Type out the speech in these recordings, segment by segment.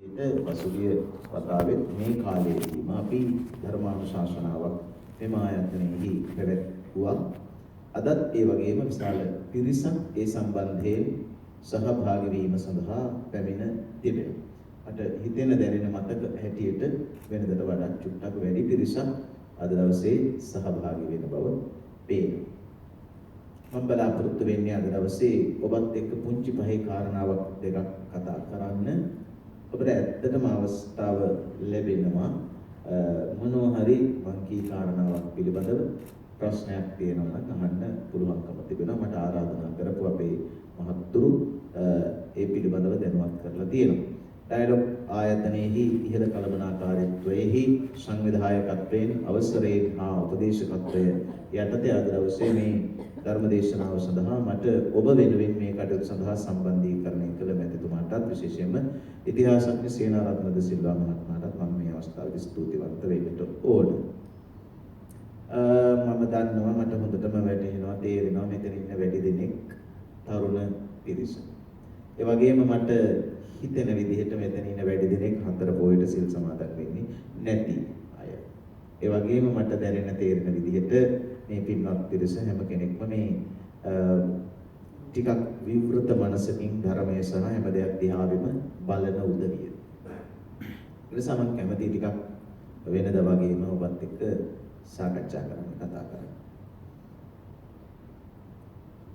ඊට පසුගිය වතාවෙත් මේ කාලයේදීම අපි ධර්මානුශාසනාවක් මෙම ආයතනයේහි පැවැත්වුවා. අදත් ඒ වගේම විශාල පිරිසක් ඒ සම්බන්ධයෙන් සහභාගී වීම සඳහා පැමිණ තිබෙනවා. මට හිතෙන දැනෙන මතක හැටියට වෙනදට වඩා චුට්ටක් වැඩි පිරිසක් අද දවසේ සහභාගී වෙන බව පේනවා. මම බලාපොරොත්තු වෙන්නේ අද දවසේ ඔබත් එක්ක පුංචි පහේ කාරණාවක් දෙකක් කතා කරන්න. ඔබට ඇත්තටම අවස්ථාව ලැබෙනවා මොනවා හරි වංකී කාරණාවක් පිළිබඳව ප්‍රශ්නයක් තියෙනවා නම් අහන්න පුළුවන්කම තිබෙනවා. මට ආරාධනා කරපු අපේ මහත්තුරු ඒ පිළිබඳව දැනුවත් කරලා තියෙනවා. ඩයලොග් ආයතනයේහි ඉහළ කළමනාකාරීත්වයේහි සංවිධායකත්වයෙන් අවසරයෙන් හා උපදේශකත්වය යටතේ අද දවසේ මේ ධර්ම දේශනාව සඳහා මට ඔබ වෙනුවෙන් මේ කටයුතු සඳහා සම්බන්ධීකරණය කළ මැතිතුමාටත් විශේෂයෙන්ම ඉතිහාසඥ සේනාරත්න ද සිල්වා මහත්මයාටත් මම මේ අවස්ථාවේදී ස්තුතිවන්ත වෙන්නට ඕන. මම දන්නවා මට හොඳටම වැටහෙනවා තේරෙනවා මෙතන ඉන්න වැඩි දෙනෙක් තරුණ පිරිස. ඒ වගේම මට හිතෙන විදිහට මෙතන ඉන්න වැඩි දෙනෙක් හතර පොයට සිල් සමාදන් වෙන්නේ නැති අය. ඒ වගේම මට දැනෙන තේරෙන විදිහට මේ පින්වත් පිරිස හැම කෙනෙක්ම මේ ටිකක් විවෘත මනසකින් ධර්මයේ සහ හැම දෙයක් දිහාවෙම බලන උදවිය. ඒ නිසා මම කැමතියි ටිකක් වෙනද වගේම ඔබත් එක්ක සාකච්ඡා කරන්න කතා කරන්න.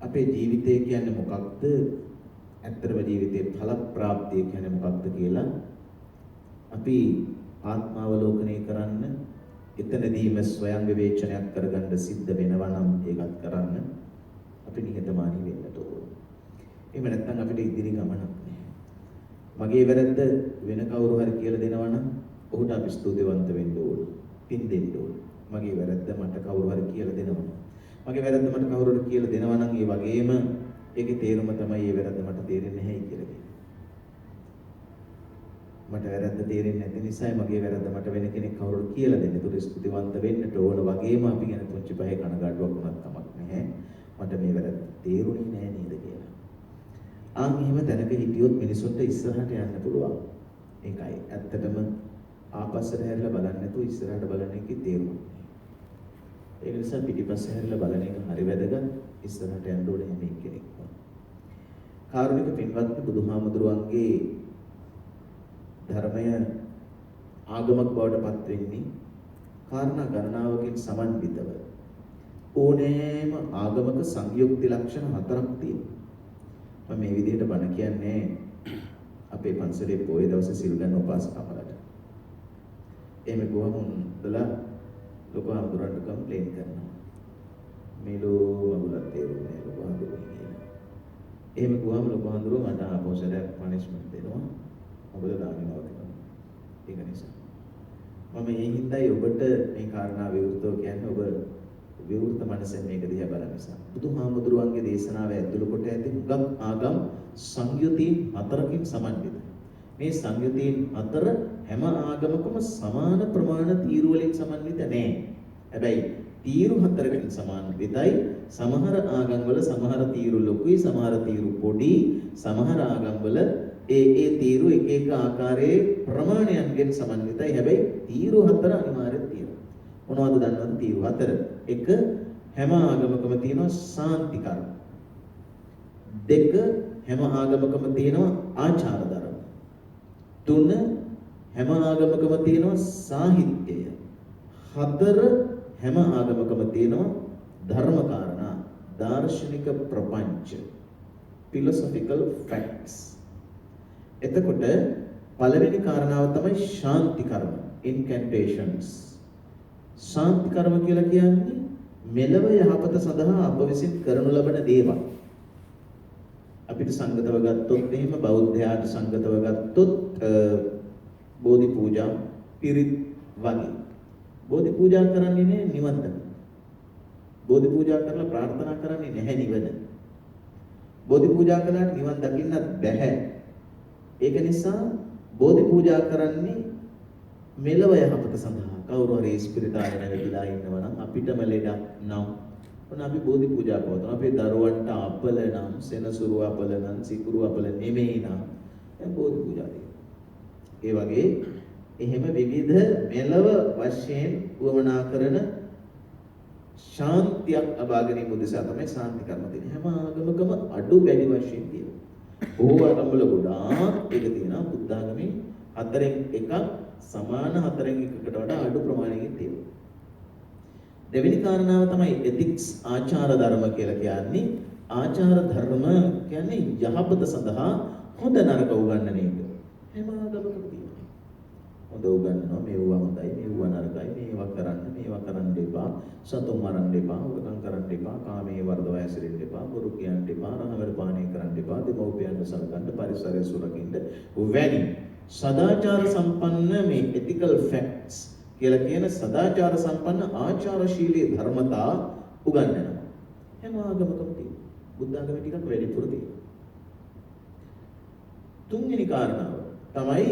අපේ ජීවිතය කියන්නේ මොකක්ද? ඇත්තටම ජීවිතේ ඵල ප්‍රාප්තිය කියන්නේ මොකක්ද කියලා අපි ආත්මාවලෝකනය කරන්න එතනදීම ස්වයං විවේචනයක් කරගන්න සිද්ධ වෙනවා නම් ඒකත් කරන්න අපි නිහතමානී වෙන්නට ඕන. එහෙම නැත්නම් අපිට ඉදිරි ගමනක් නැහැ. මගේ වැරද්ද වෙන කවුරු හරි කියලා දෙනවා නම් ඔහුට අපි ස්තුතිවන්ත වෙන්න ඕන. පින් දෙන්න ඕන. මගේ වැරද්ද මට කවුරු හරි කියලා දෙනවා. මගේ වැරද්ද මට කවුරු හරි කියලා දෙනවා නම් ඒ වගේම ඒකේ තේරුම තමයි මේ වැරද්ද මට තේරෙන්නේ නැහැ කියලා කියන්නේ. මට වැරද්ද තේරෙන්නේ නැති නිසා මගේ වැරද්ද මට වෙන කෙනෙක් කවුරුත් කියලා දෙන්න. ඒක ස්තුතිවන්ත වෙන්නට ඕන වගේම අපි ගැන පුංචි පහේ කනගාටුවක් වුණත් කමක් නැහැ. මට මේ වැරද්ද තේරුනේ නැහැ නේද කියලා. එහෙම තැනක හිටියොත් මිනිසුන්ට ඉස්සරහට යන්න පුළුවන්. ඒකයි ඇත්තටම ආපස්සට හැරිලා බලන්නේ නැතුව ඉස්සරහට බලන එකේ තේරුම. ඒ නිසා පිටිපස්ස හැරිලා බලන එක හරි වැදගත්. ඉස්සරහට යන්න ඕනේ හැම කෙනෙක්ම. කාරුණික පින්වත්නි බුදුහාමුදුරුවන්ගේ ධර්මය ආගමක් බවට පත් වෙන්නේ කාරණා ගණනාවකින් සමන්විතව. ඕනෑම ආගමක සංයුක්ති ලක්ෂණ හතරක් තියෙනවා. මම මේ විදිහට බණ කියන්නේ අපේ පන්සලේ පොයේ දවසේ සිල් ගන්න උපාසකවලට. එහෙම ගොහම උන්දලා ලොකු හඳුරන්න කම්ප්ලේන් කරනවා. මේලෝ මගුලක් තේරුනේ ලොකු හඳුරන්නේ කියලා. එහෙම ගොහම ලොකු හඳුරෝ මට ආපෝසරයක් පනිෂ්මන්ට් දෙනවා. ඔබද දාන්නේ නවතිනවා. ඒක නිසා මම මේ හින්දායි ඔබට මේ කාරණා විවෘතව කියන්නේ ඔබ විවෘත මනසෙන් මේක දිහා බලන නිසා. බුදුහාමුදුරුවන්ගේ දේශනාව ඇතුළු කොට ඇති හුඟක් ආගම් සංයුතීන් හතරකින් සමන්විතයි. මේ සංයුතීන් හතර හැම ආගමකම සමාන ප්‍රමාණ තීරු වලින් සමන්විත නැහැ. හැබැයි තීරු හතරකින් සමන්විතයි. සමහර ආගම් වල සමහර තීරු ලොකුයි, සමහර තීරු පොඩි, සමහර ආගම් වල ඒ තීරු එක එක ආකාරයේ ප්‍රමාණයන්ගෙන් සමන්විතයි. හැබැයි තීරු හතර අනිවාර්යයෙන් තියෙනවා. මොනවද දන්නවද තීරු හතර? එක හැම ආගමකම තියෙනවා සාන්ති කර්ම. දෙක හැම ආගමකම තියෙනවා ආචාර ධර්ම. තුන හැම ආගමකම තියෙනවා සාහිත්‍යය. හතර හැම ආගමකම තියෙනවා ධර්ම කාරණා, දාර්ශනික ප්‍රපංච, philosophical facts. එතකොට පළවෙනි කාරණාව තමයි ශාන්ති කර්ම, incantations. ශාන්ති කර්ම කියලා කියන්නේ මෙලව යහපත සඳහා අප විසින් කරනු ලබන දේවල්. අපිට සංගතව ගත්තොත් එහෙම බෞද්ධයාට සංගතව ගත්තොත් බෝධි පූජා, පිරිත් වගේ. බෝධි පූජා කරන්නේ නේ නිවන් දකින්න. බෝධි පූජා කරලා ප්‍රාර්ථනා කරන්නේ නැහැ නිවන. බෝධි පූජා කළාට නිවන් දකින්නත් බැහැ. ඒක නිසා බෝධි පූජා කරන්නේ මෙලව යහපත සඳහා. කවුරු හරි ස්පිරිතාලේ නැගිටලා ඉන්නවා නම් අපිටම ලෙඩක් නම් ඔන්න අපි බෝධි පූජා කරනවා. අපේ දරුවන්ට අපල නම්, සෙනසුරු අපල නම්, සිකුරු අපල නෙමෙයි නම් දැන් බෝධි පූජා දෙනවා. ඒ වගේ එහෙම විවිධ මෙලව වශයෙන් වමනා කරන ශාන්තියක් ලබා ගැනීම උදෙසා තමයි ශාන්ති කර්ම තියෙන්නේ. හැම ආගමකම අඩු වැඩි වශයෙන් තියෙනවා. බොහෝ ආගම්වල ගොඩාක් ඒක තියෙනවා. බුද්ධ ආගමේ හතරෙන් එකක් සමාන හතරෙන් එකකට වඩා අඩු ප්‍රමාණයකින් තියෙනවා. දෙවෙනි කාරණාව තමයි ethics ආචාර ධර්ම කියලා කියන්නේ. ආචාර ධර්ම කියන්නේ යහපත සඳහා හොඳ නරක උගන්වන එක. හැම ආගමකම තියෙනවා. හොඳ උගන්වනවා මේවා හොඳයි මේවා නරකයි මේවා කරන්න එපා සතුන් මරන්න එපා උරකම් කරන්න එපා කාමයේ වර්ධව හැසිරෙන්න එපා බොරු කියන්න එපා රහවැල් පානය කරන්න එපා දෙමව්පියන්ට සලකන්න පරිසරය සුරකින්න වැඩි සදාචාර සම්පන්න මේ ethical facts කියලා කියන සදාචාර සම්පන්න ආචාරශීලී ධර්මතා උගන්වනවා. හැම ආගමකම තියෙනවා. බුද්ධ ආගමේ ටිකක් වැඩිපුර තියෙනවා. තුන්වෙනි කාරණාව තමයි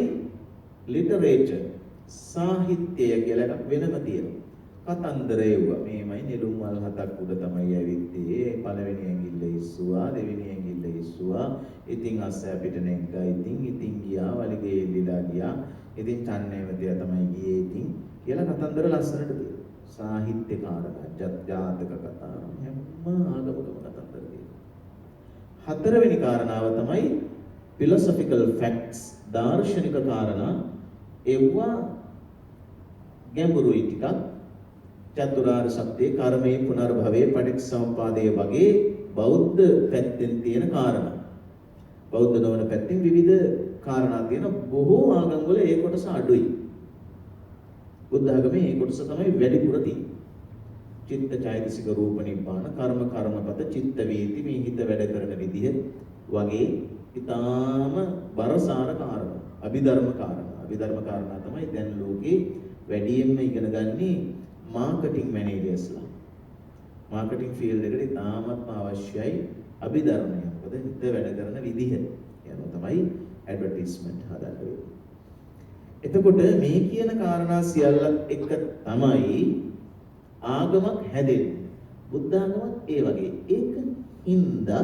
ලිටරේචර් සාහිත්‍යය කියලා එකක් වෙනම තියෙනවා. කතන්දරය වුණා. මේමයි නෙළුම් මල් හතක් උඩ තමයි ඇවිත්තේ. පළවෙනි ඇඟිල්ල ඉස්සුවා, දෙවෙනි ඇඟිල්ල ඉස්සුවා. ඉතින් අස්ස අපිට නෙක්කා. ඉතින් ගියා වලිගේ එල්ලිලා ගියා. ඉතින් චන්නේවතිය තමයි ගියේ ඉතින් කියලා කතන්දර ලස්සනට තියෙනවා. සාහිත්‍ය කාරණා, ජාතක කතා හැම ආගමකම කතන්දර තියෙනවා. හතරවෙනි කාරණාව තමයි philosophical facts දාර්ශනික කාරණා එවුවා ගැඹුරුයි ටිකක් චතුරාර්ය සත්‍ය කර්මයේ පුනර්භවයේ පටිච්චසමුපාදයේ වගේ බෞද්ධ පැත්තෙන් තියෙන කාරණා. බෞද්ධ නොවන පැත්තෙන් විවිධ කාරණා තියෙන බොහෝ ආගම්වල ඒ කොටස අඩුයි. බුද්ධ ආගමේ ඒ කොටස තමයි වැඩිපුර තියෙන්නේ. චිත්ත චෛතසික රූප නිබ්බාන කර්මපත චිත්ත වේති මේ හිත වැඩ කරන විදිහ වගේ ඊටාම බරසාර කාරණා. අභිධර්ම කාරණා තමයි දැන් ලෝකේ වැඩියෙන්ම ඉගෙන ගන්නේ මාකටිංగ్ මැනේජර්ස්ලා. මාකටිං ෆීල්ඩ් එකට ඉතාමත්ම අවශ්‍යයි අභිධර්මය. මොකද හිත වැඩ කරන විදිහ යනවා තමයි ඇඩ්වර්ටයිස්මන්ට් හදන්නේ. එතකොට මේ කියන කාරණා සියල්ලත් එක තමයි ආගමක් හැදෙන්නේ. බුද්ධ ආගමත් ඒ වගේ. ඒක හින්දා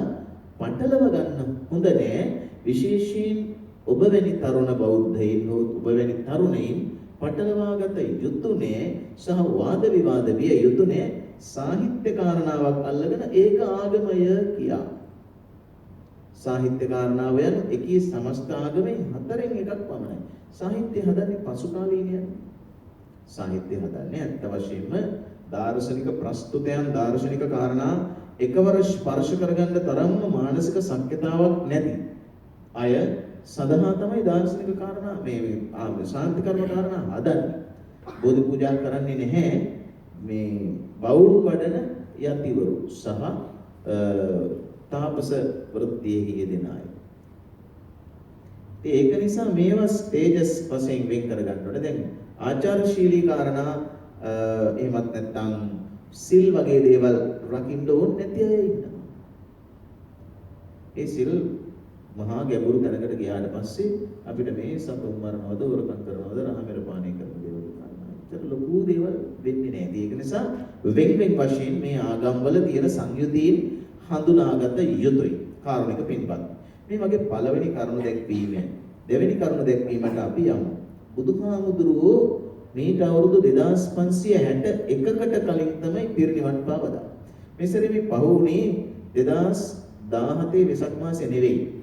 පටලව ගන්න හොඳ නෑ. විශේෂයෙන් ඔබ වැනි තරුණ බෞද්ධයින් හෝ ඔබ වැනි තරුණයින් පටලවාගත යුතු නෑ සහ වාද විවාද විය යුතු නෑ සාහිත්‍ය කාරණාවක් අල්ලගෙන ඒක ආගමය කියා. සාහිත්‍ය කාරණාව යන එකී සමස්ත ආගමේ හතරෙන් එකක් පමණයි. සාහිත්‍ය හදන්නේ පසු කාලීනයන්. සාහිත්‍ය හදන්නේ අත් වශයෙන්ම දාර්ශනික ප්‍රස්තුතයන් දාර්ශනික කාරණා එකවර ස්පර්ශ කරගන්න තරම්ම මානසික සක්්‍යතාවක් නැති අය සඳහා තමයි දාර්ශනික කාරණා මේ ශාන්ති කර්ම කාරණා හදන්නේ. බෝධි පූජා කරන්නේ නැහැ මේ බෞද්ධ වඩන යතිවරු සහ තාපස වෘත්තියේ යෙදෙන අය. ඒක නිසා මේවා ස්ටේජස් වශයෙන් වෙන් කරගන්න ඕනේ. දැන් ආචාරශීලී කාරණා එහෙමත් නැත්නම් සිල් වගේ දේවල් රකින්න ඕනේ නැති අය ඉන්නවා. ඒ සිල් මහා ගැඹුරු තැනකට ගියාට පස්සේ අපිට මේ සතුන් මරනවද, හොරකම් කරනවද, රහමෙර පානය කරන දේවල් කරනවා. ඒක ලොකු දේවල් වෙන්නේ නැහැ. ඒක නිසා වෙන් වශයෙන් මේ ආගම්වල තියෙන සංයුතීන් හඳුනාගත යුතුයි. කාරුණික පින්පත්. මේ වගේ පළවෙනි කරුණ දැක්වීමෙන් දෙවෙනි කරුණ දැක්වීමට අපි යමු. බුදුහාමුදුරුවෝ මේට අවුරුදු 2561කට කලින් තමයි පිරිනිවන් පාවදා. මෙසරේ මේ පහුුණේ 2017 වෙසක් මාසේ නෙවෙයි.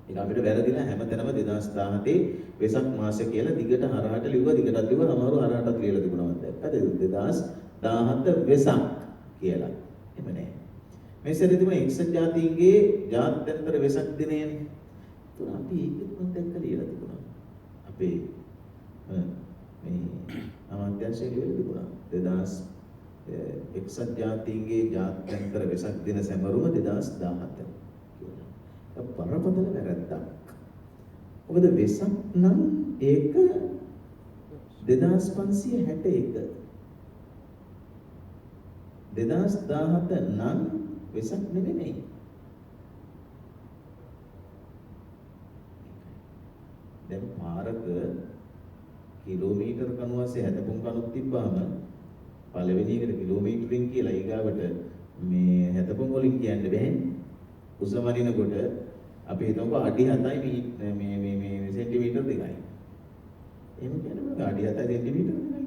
ඒක අපිට වැරදිලා හැමතැනම 2017 වෙසක් මාසය කියලා දිගට හරහට ලිව්වා දිගටත් ලිව්වා සමහරව හරහටත් ලියලා තිබුණා මම දැක්කද 2017 වෙසක් කියලා. එහෙම නෑ. මෙසරේ තිබුණ එක්සත් ජාතීන්ගේ ජාත්‍යන්තර වෙසක් දිනයනේ. ඒක අපි ඒකත් මම දැක්කලා ලියලා තිබුණා. අපේ මේ අමාත්‍යාංශයේ ලියලා තිබුණා 2000 එක්සත් ජාතීන්ගේ ජාත්‍යන්තර වෙසක් දින සැමරුම 2017 කියලා. බරපතල වැරද්දක්. මොකද වෙසක් නම් ඒක 2561 2017 නම් වෙසක් නෙමෙයි. දැන් පාරක කිලෝමීටර් කණුවසේ හැදපුම් කණුක් තිබ්බාම පළවෙනි එකට කිලෝමීටරින් කියලා ඊගාවට මේ හැදපුම් වලින් කියන්න බැහැ. උස වරිනකොට අපි හිතමුකෝ අඩි 7යි මේ සෙන්ටිමීටර් 2යි. එහෙම කියනකොට අඩි 7යි සෙන්ටිමීටර් 2යි.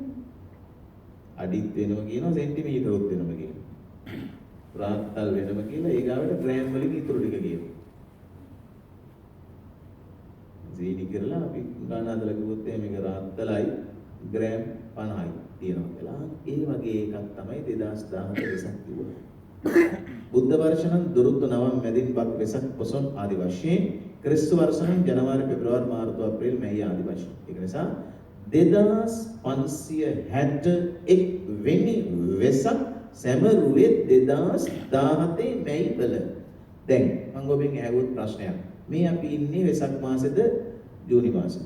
අඩිත් වෙනම කියනවා සෙන්ටිමීටරුත් වෙනම කියනවා. රාත්තල් වෙනම කියලා ඊගාවට ග්‍රෑම් වලින් ඉතුරු ටික කියනවා. සීනි කරලා අපි ගණන් හදලා කිව්වොත් මේක රාත්තලයි ග්‍රෑම් 50යි තියෙනවා කියලා. ඒ වගේ එකක් තමයි 2017 වෙසක් කිව්වා. බුද්ධ වර්ෂනම් දුරුත්තු නවම් මැදින් බක් වෙසක් පොසොන් ආදි වශයෙන් ක්‍රිස්තු වර්ෂනම් ජනවාරි පෙබරවාරි මාර්තු අප්‍රේල් මැයි ආදි වශයෙන්. ඒක නිසා 2561 වෙනි වෙසක් සැමරුවේ 2017 මැයි වල. දැන් මම ඔබෙන් අහුවොත් ප්‍රශ්නයක්. මේ අපි ඉන්නේ වෙසක් මාසෙද ජූනි මාසෙද?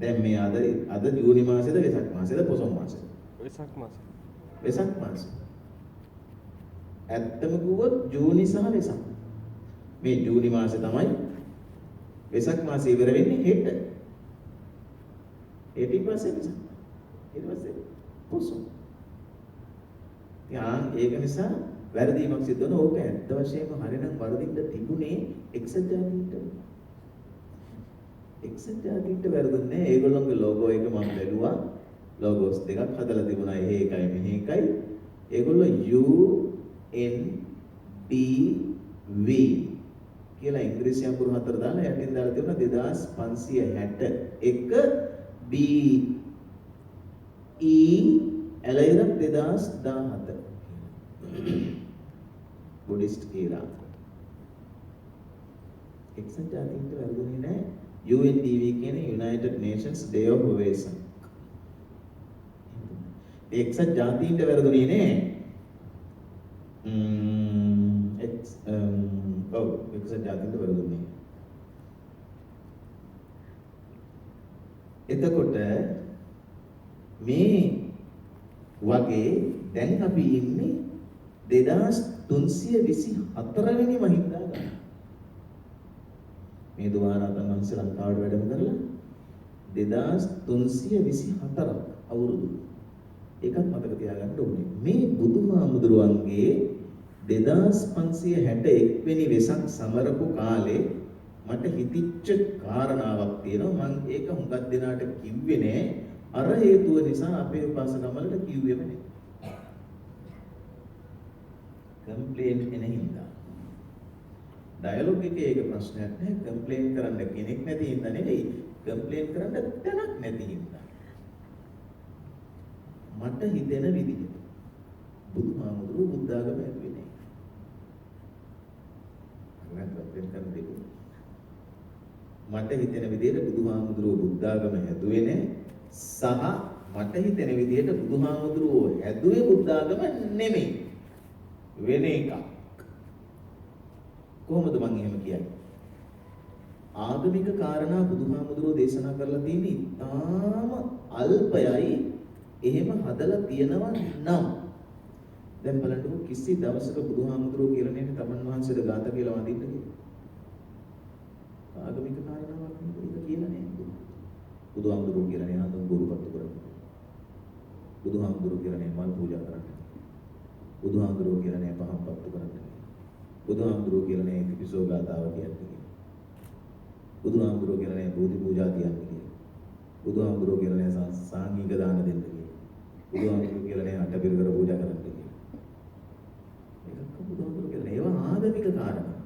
දැන් මේ අද ජූනි මාසෙද වෙසක් මාසෙද පොසොන් මාසෙද? වෙසක් මාසෙ. වෙසක් මාසෙ. ඇත්තම කිව්වොත් ජූනි සහ වෙසක්. මේ ජූනි මාසෙ තමයි වෙසක් මාසෙ ඉවර වෙන්නේ හෙට. ඊට පස්සේ වෙසක්. ඊට පස්සේ පොසොන්. ඒක නිසා වැරදීමක් සිද්ධ වෙනවා. ඕක ඇත්ත වශයෙන්ම හරිනම් වරදින්න තිබුණේ එක්සත් ජාතීන්ට. එක්සත් ජාතීන්ට වැරදුන්නේ නැහැ. ඒගොල්ලෝගේ ලෝගෝ එක මම බැලුවා. ලෝගෝස් දෙකක් හදලා තිබුණා. එහෙ එකයි මෙහෙ එකයි. ඒගොල්ලෝ UNDV කියලා ඉංග්‍රීසි අකුරු හතර දාලා යටින් දාලා තිබුණා 2561 BE එළයරක් 2017 බුද්දිස්ට් කියලා. එක්සත් ජාතීන්ට වැරදුනේ නැහැ. UNDV කියන්නේ United Nations Day of Vesak. එක්සත් ජාතීන්ට වැරදුනේ නෑ. එක්සත් ජාතීන්ට වැරදුනේ. එතකොට මේ වගේ දැන් අපි ඉන්නේ 2324 වෙනි මහින්දා ගන්න. මේ දුවාරාතන් වහන්සේ ලංකාවට වැඩම කරලා 2324ක් අවුරුදු. ඒකත් මතක තියාගන්න ඕනේ. මේ බුදුහාමුදුරුවන්ගේ 2561 වෙනි වෙසක් සමරපු කාලේ මට හිතිච්ච කාරණාවක් තියෙනවා. මම ඒක හුඟක් දෙනාට කිව්වේ නෑ. අර හේතුව නිසා අපේ උපාසකමලට කිව්වෙම නෑ. කම්ප්ලේන්ට් එන හින්දා. ඩයලොග් එකේ ඒක ප්‍රශ්නයක් නෑ. කම්ප්ලේන් කරන්න කෙනෙක් නැති හින්දා නෙවෙයි. කම්ප්ලේන් කරන්න තැනක් නැති හින්දා. මට හිතෙන විදිහට බුදුහාමුදුරුවෝ බුද්ධාගම ඇතුලේ නෑ. මම කම්ප්ලේන් කරන්න දෙන්නේ. මට හිතෙන විදිහට බුදුහාමුදුරුවෝ බුද්ධාගම හැදුවේ නෑ. සහ මට හිතෙන විදිහට බුදුහාමුදුරුවෝ හැදුවේ බුද්ධාගම නෙමෙයි. වෙන එකක්. කොහොමද මම එහෙම කියන්නේ? ආගමික කාරණා බුදුහාමුදුරුවෝ දේශනා කරලා තියෙන්නේ ඉතාම අල්පයයි. එහෙම හදලා තියෙනවා නම් දැන් බලන්නකො කිසි දවසක බුදුහාමුදුරුවෝ කියලා නෙමෙයි තමන් වහන්සේට ගාත කියලා වඳින්න කියලා. ආගමික කාරණාවක් නෙමෙයි කියලා නෑ. බුදුහාමුදුරුවෝ කියලා නේ හඳුන් ගුරුපත්තු කරන්නේ. බුදුහාමුදුරුවෝ කියලා නේ මල් පූජා කරන්නේ. බුදුහාමුදුරුවෝ කියලා නේ පහන් පත්තු කරන්නේ. බුදුහාමුදුරුවෝ කියලා නේ පිසෝ ගාතාව කියන්නේ. බුදුහාමුදුරුවෝ කියලා නේ බෝධි පූජා කියන්නේ. බුදුහාමුදුරුවෝ කියලා නේ සාංගික දාන දෙන්න කියන්නේ. බුදුහාමුදුරුවෝ කියලා නේ අටපිරිකර පූජා කරන්න කියන්නේ. මේක බුදුහාමුදුරුවෝ කියලා ඒවා ආගමික කාරණා.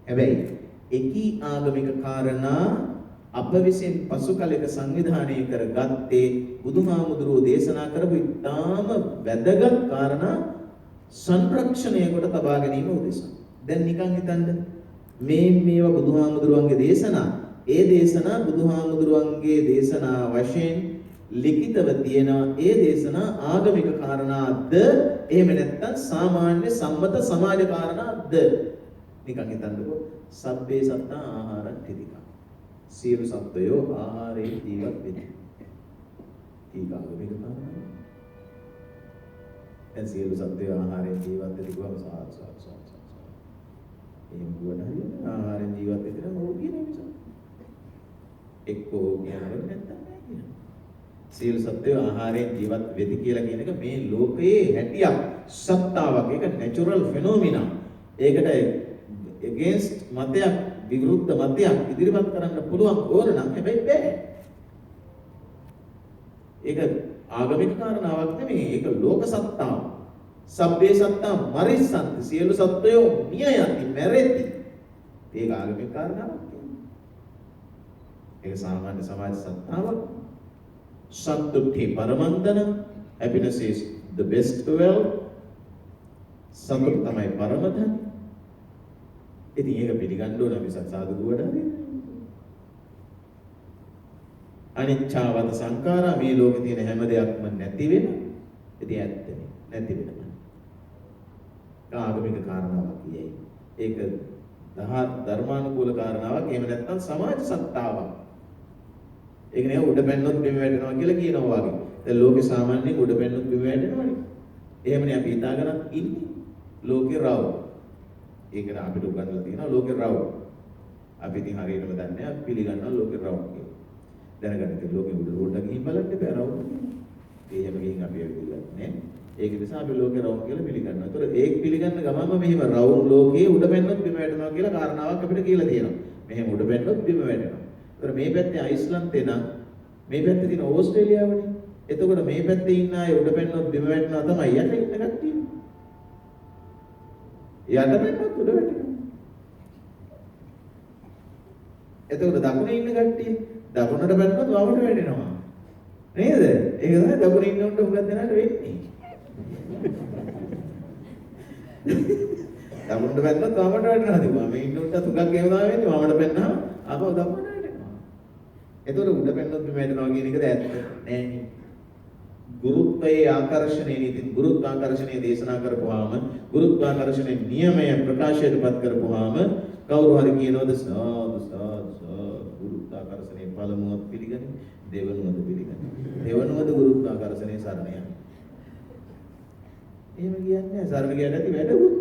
හැබැයි එකී ආගමික කාරණා අප විසින් පසු කලෙක සංවිධානය කරගත්තේ බුදුහාමුදුරුවෝ දේශනා කරපු ඉතාම වැදගත් කාරණා සංරක්ෂණය කොට තබා ගැනීම උදෙසා. දැන් නිකන් හිතන්න මේවා බුදුහාමුදුරුවන්ගේ දේශනා. ඒ දේශනා බුදුහාමුදුරුවන්ගේ දේශනා වශයෙන් ලිඛිතව තියෙනවා. ඒ දේශනා ආගමික කාරණාද එහෙම නැත්නම් සාමාන්‍ය සම්මත සමාජ කාරණාද? නිකන් හිතන්නකෝ සබ්බේ සත්තා ආහාරං තිතිකා. සියලු සත්වයෝ ආහාරයෙන් ජීවත් වෙති. ඒක ආගමික කාරණා. දැන් සියලු සත්වයෝ ආහාරයෙන් ජීවත් වෙති කියවම සාත්. එහෙම වුණා හරියට ආහාරයෙන් ජීවත් වෙන්න ඕක කියන නිසා. එක්කෝ කියනවද නැත්නම් නෑ කියනවා. සියලු සත්වයෝ ආහාරයෙන් ජීවත් වෙති කියලා කියන එක මේ ලෝකයේ හැටියක්. සත්තාවක්. ඒක natural phenomena. ඒකට against මතයක් විරුද්ධ මතයක් ඉදිරිපත් කරන්න පුළුවන් ඕන නම් හැබැයි බෑ. ඒක ආගමික කාරණාවක් නෙමෙයි. ඒක ලෝක සත්තාව. සබ්බේ සත්තා මරිස්සන්ති. සියලු සත්වයෝ මිය යති, මැරෙති. ඒක ආගමික කාරණාවක් කියන්නේ. ඒක සාමාන්‍ය සමාජ සත්තාවක්. සන්තුට්ඨි පරමන්දන. Happiness is the best wealth. සතුට තමයි පරම ධන. ඉතින් ඒක පිළිගන්න ඕන මිසක් සාදු දුවට හරියන්නේ. අනිච්චවද සංඛාරා මේ ලෝකේ තියෙන හැම දෙයක්ම නැති වෙන. ඉතින් ඇත්තනේ නැති වෙනවා. ආගමික කාරණාවක් කියයි. ඒක ධර්මානුකූල කාරණාවක්. එහෙම නැත්නම් සමාජ සත්තාවක්. ඒක නේ උඩ පැන්නොත් බිම වැටෙනවා කියලා කියනවා වගේ. දැන් ලෝකේ සාමාන්‍යයෙන් උඩ පැන්නොත් බිම වැටෙනවනේ. එහෙමනේ අපි හිතාගෙන ඉන්නේ. ලෝකේ රව. ඒකට අපිට උගන්වලා තියෙනවා ලෝකේ රව. අපි ඉතින් හරියටම දන්නේ නැහැ. අපි පිළිගන්නවා ලෝකේ රව කියලා. දැනගන්න ඉතින් ලෝකේ උඩ රෝඩ ගිහින් බලන්න බෑ රව. ඒ හැම ගිහින් අපි ඇවිල්ලා නේ. ඒක නිසා අපි ලෝකේ රවුම් කියලා පිළිගන්නවා. ඒතර ඒක පිළිගන්න ගමන්ම මෙහිම රවුම් ලෝකයේ උඩ පැන්නොත් බිම වැටෙනවා කියලා කාරණාවක් අපිට කියලා තියෙනවා. මෙහෙම උඩ පැන්නොත් බිම වැටෙනවා. ඒතර මේ පැත්තේ අයිස්ලන්තේ නම් මේ පැත්තේ තියෙන ඕස්ට්‍රේලියාවනේ. එතකොට මේ පැත්තේ ඉන්න අය උඩ පැන්නොත් බිම වැටෙනවා තමයි යට ඉන්න කට්ටිය. යට පැන්නොත් උඩ වැටෙනවා. එතකොට දකුණේ ඉන්න කට්ටිය දකුණට පැන්නොත් වමට වැටෙනවා. නේද? ඒක තමයි දකුණේ ඉන්න උන්ට හුඟක් දෙනාට වෙන්නේ. දකුණට පැන්නොත් වමට වැටෙනවා. මේ ඉන්න උන්ට තුගක් එහෙම තමයි වෙන්නේ. වමට පැන්නාම ආපහු දකුණට වැටෙනවා. එතකොට උඩ පැන්නොත් බිම වැටෙනවා කියන එකද ඇත්ත නෑනේ. ගුරුත්වයේ ආකර්ෂණයේ නීති ගුරුත්වාකර්ෂණයේ දේශනා කරපුවාම ගුරුත්වාකර්ෂණයේ නියමය ප්‍රකාශයටපත් කරපුවාම කවුරු හරි කියනවද සාදු ගුරුත්වාකර්ෂණයේ පළමුව පිළිගන්නේ දෙවනුවද පිළිගන්නේ දෙවනුවද ගුරුත්වාකර්ෂණයේ සරණ යන්නේ. එහෙම කියන්නේ සරණ ගියට ඇති වැඩකුත්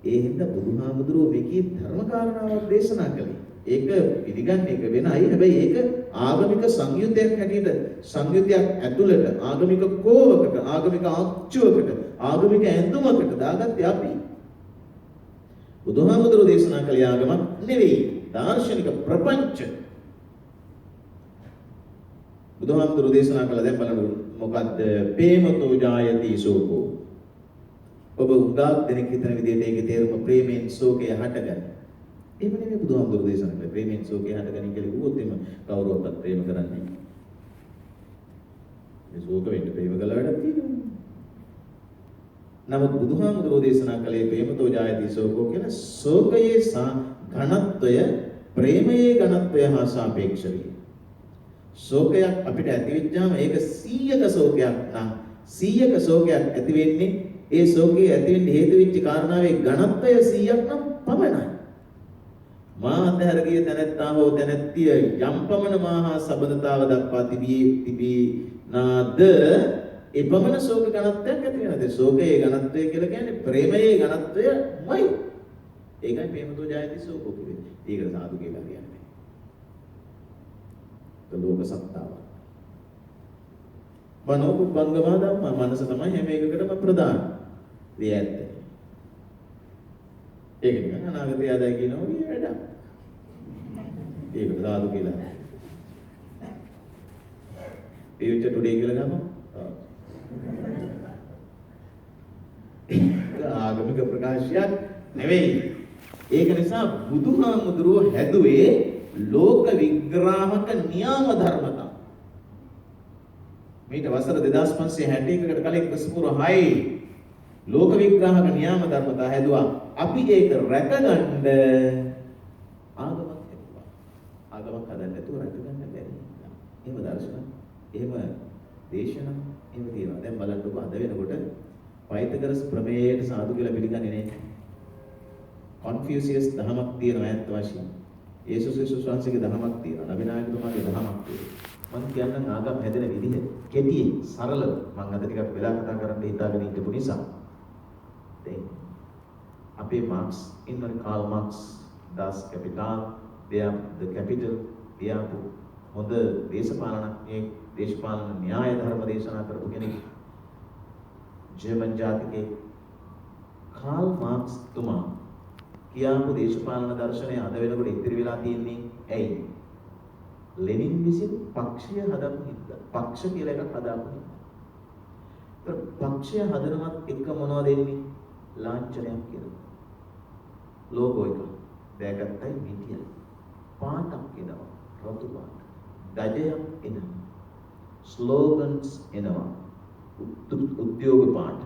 ඒ හින්දා බුදුහාමුදුරුවෝ මේකේ ධර්ම කාරණාවක් දේශනා කළේ. ඒක පිළිගන්න එක වෙනයි. හැබැයි ඒක ආගමික සංයුතියක් හැටියට සංයුතියක් ඇතුළට ආගමික කෝවකට ආගමික ආච්චුවකට ආගමික ඇඳුමකට දාගත්තේ අපි. බුදුහාමුදුරුවෝ දේශනා කළ ආගමක් නෙවෙයි. දාර්ශනික ප්‍රපංච. බුදුහාමුදුරුවෝ දේශනා කළ දැන් බලන්න මොකද්ද? ප්‍රේමතෝ ජායති සෝකෝ. ඔබ උගා දෙනෙක් හිතන විදිහට ඒකේ තේරුම ප්‍රේමයෙන් සෝකය හටගන්නේ. එහෙම නෙමෙයි බුදුහාමුදුරුවෝ දේශනා කළේ. ප්‍රේමයෙන් සෝකය හටගන්නේ කියලා කිව්වොත් එimhe කවුරුවක්වත් ප්‍රේම කරන්නේ නැහැ. මේ සෝක වෙන්න ප්‍රේම කළ වැඩක් තියෙනවා. නමුත් බුදුහාමුදුරුවෝ දේශනා කළේ ප්‍රේමතෝ ජායති සෝකෝ කියන සෝකයේ ඝනත්වය ප්‍රේමයේ ඝනත්වය හා සාපේක්ෂයි. ශෝකයක් අපිට ඇති වෙච්චාම ඒක 100ක ශෝකයක් නම් 100ක ශෝකයක් ඇති වෙන්නේ ඒ ශෝකයේ ඇති වෙන්න හේතු වෙච්ච කාරණාවේ ඝනත්වය 100ක් නම් පමණයි. මා අතහැර ගිය තැනැත්තා හෝ තැනැත්තිය යම් පමණ මාහා සබඳතාව දක්වා තිබී නාද ඒ පමණ ශෝක ඝනත්වයක් ඇති වෙනද? ශෝකයේ ඝනත්වය කියලා කියන්නේ ප්‍රේමයේ ඝනත්වයමයි. ඒකයි ප්‍රේමතෝ ජායති ශෝකෝ කියන්නේ. ඒකට සාදු කියලා කියන්නේ. ලෝක සත්තාව. මනෝ පුබ්බංගමා ධම්මා මනස තමයි හැම එකකටම ප්‍රධාන. ඒ ඇත්ත. ඒක නිකන් අනාගතය ආදාය කියනවා වගේ වැඩක්. ඒකට සාදු කියලා. future today කියලා ගමු. ආගමික ප්‍රකාශයක් නෙවෙයි. ඒක නිසා බුදුහාමුදුරුවෝ හැදුවේ ලෝක විග්‍රාහක න්‍යාම ධර්මතා. මේට වසර 2561කට කලින් ක්‍රිස්තුපුර 6 ලෝක විග්‍රාහක න්‍යාම ධර්මතා හැදුවා. අපි ඒක රැකගන්න ආගමක් හැදුවා. ආගමක් හදන්න නැතුව රැකගන්න බැරි. එහෙම දර්ශන, එහෙම දේශනා, එහෙම තියෙනවා. දැන් බලන්නකො අද වෙනකොට පයිතගරස් ප්‍රමේයයට සාදු කියලා පිළිගන්නේ නැහැ. කොන්ෆියුසියස් දහමක් තියෙනවා ඇත්ත වශයෙන්. යේසුස් වහන්සේගේ දහමක් තියෙනවා. නබිනායකතුමාගේ දහමක් තියෙනවා. මම කියන්නම් ආගම් හැදෙන විදිහ කෙටියෙන් සරලව මම අද ටිකක් වෙලා කතා කරන්න හිතාගෙන ඉඳපු නිසා. දැන් අපේ මාක්ස් ඉන්නර Karl Marx das Kapital the capital හොඳ දේශපාලනඥයෙක් දේශපාලන න්‍යාය ධර්ම දේශනා කරපු කෙනෙක්. ජර්මන් ජාතිකයෙක් කාල් මාක්ස් තුමා කියාපු දේශපාලන දර්ශනය අද වෙනකොට ඉතිරි වෙලා තියෙන්නේ ඇයි? ලෙනින් විසින් පක්ෂය හදපු හින්දා. පක්ෂ කියලා එකක් හදාපු හින්දා. ඒත් පක්ෂය හදනවත් එක මොනවද එන්නේ? ලාංඡනයක් කියලා. ලෝගෝ එක. දැගත්තයි මිටියයි. පාටක් එනවා. රතු පාට. ගජයක් එනවා. ස්ලෝගන්ස් එනවා. උද්‍යෝග පාට.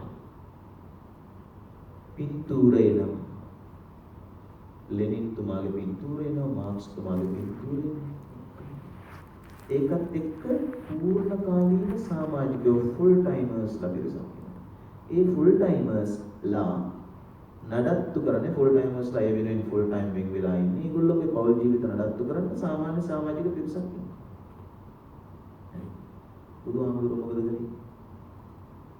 පින්තූර එනවා. ලෙනින් තුමාගේ පින්තූර එනවා. මාක්ස් තුමාගේ පින්තූර එනවා. ඒකත් එක්ක පූර්ණ කාලීන සමාජිකයෝ ෆුල් ටයිමර්ස් ලා පිරිසක්. ඒ ෆුල් ටයිමර්ස් ලා නඩත්තු කරන්නේ ෆුල් ටයිමර්ස් ලා ඒ වෙනුවෙන් ෆුල් ටයිම් වෙන් වෙලා ඉන්නේ. ඒගොල්ලෝගේ පෞල් ජීවිත නඩත්තු කරන්න සාමාන්‍ය සමාජික පිරිසක් ඉන්නවා. බුදුහාමුදුරුවෝ මොකද කරන්නේ?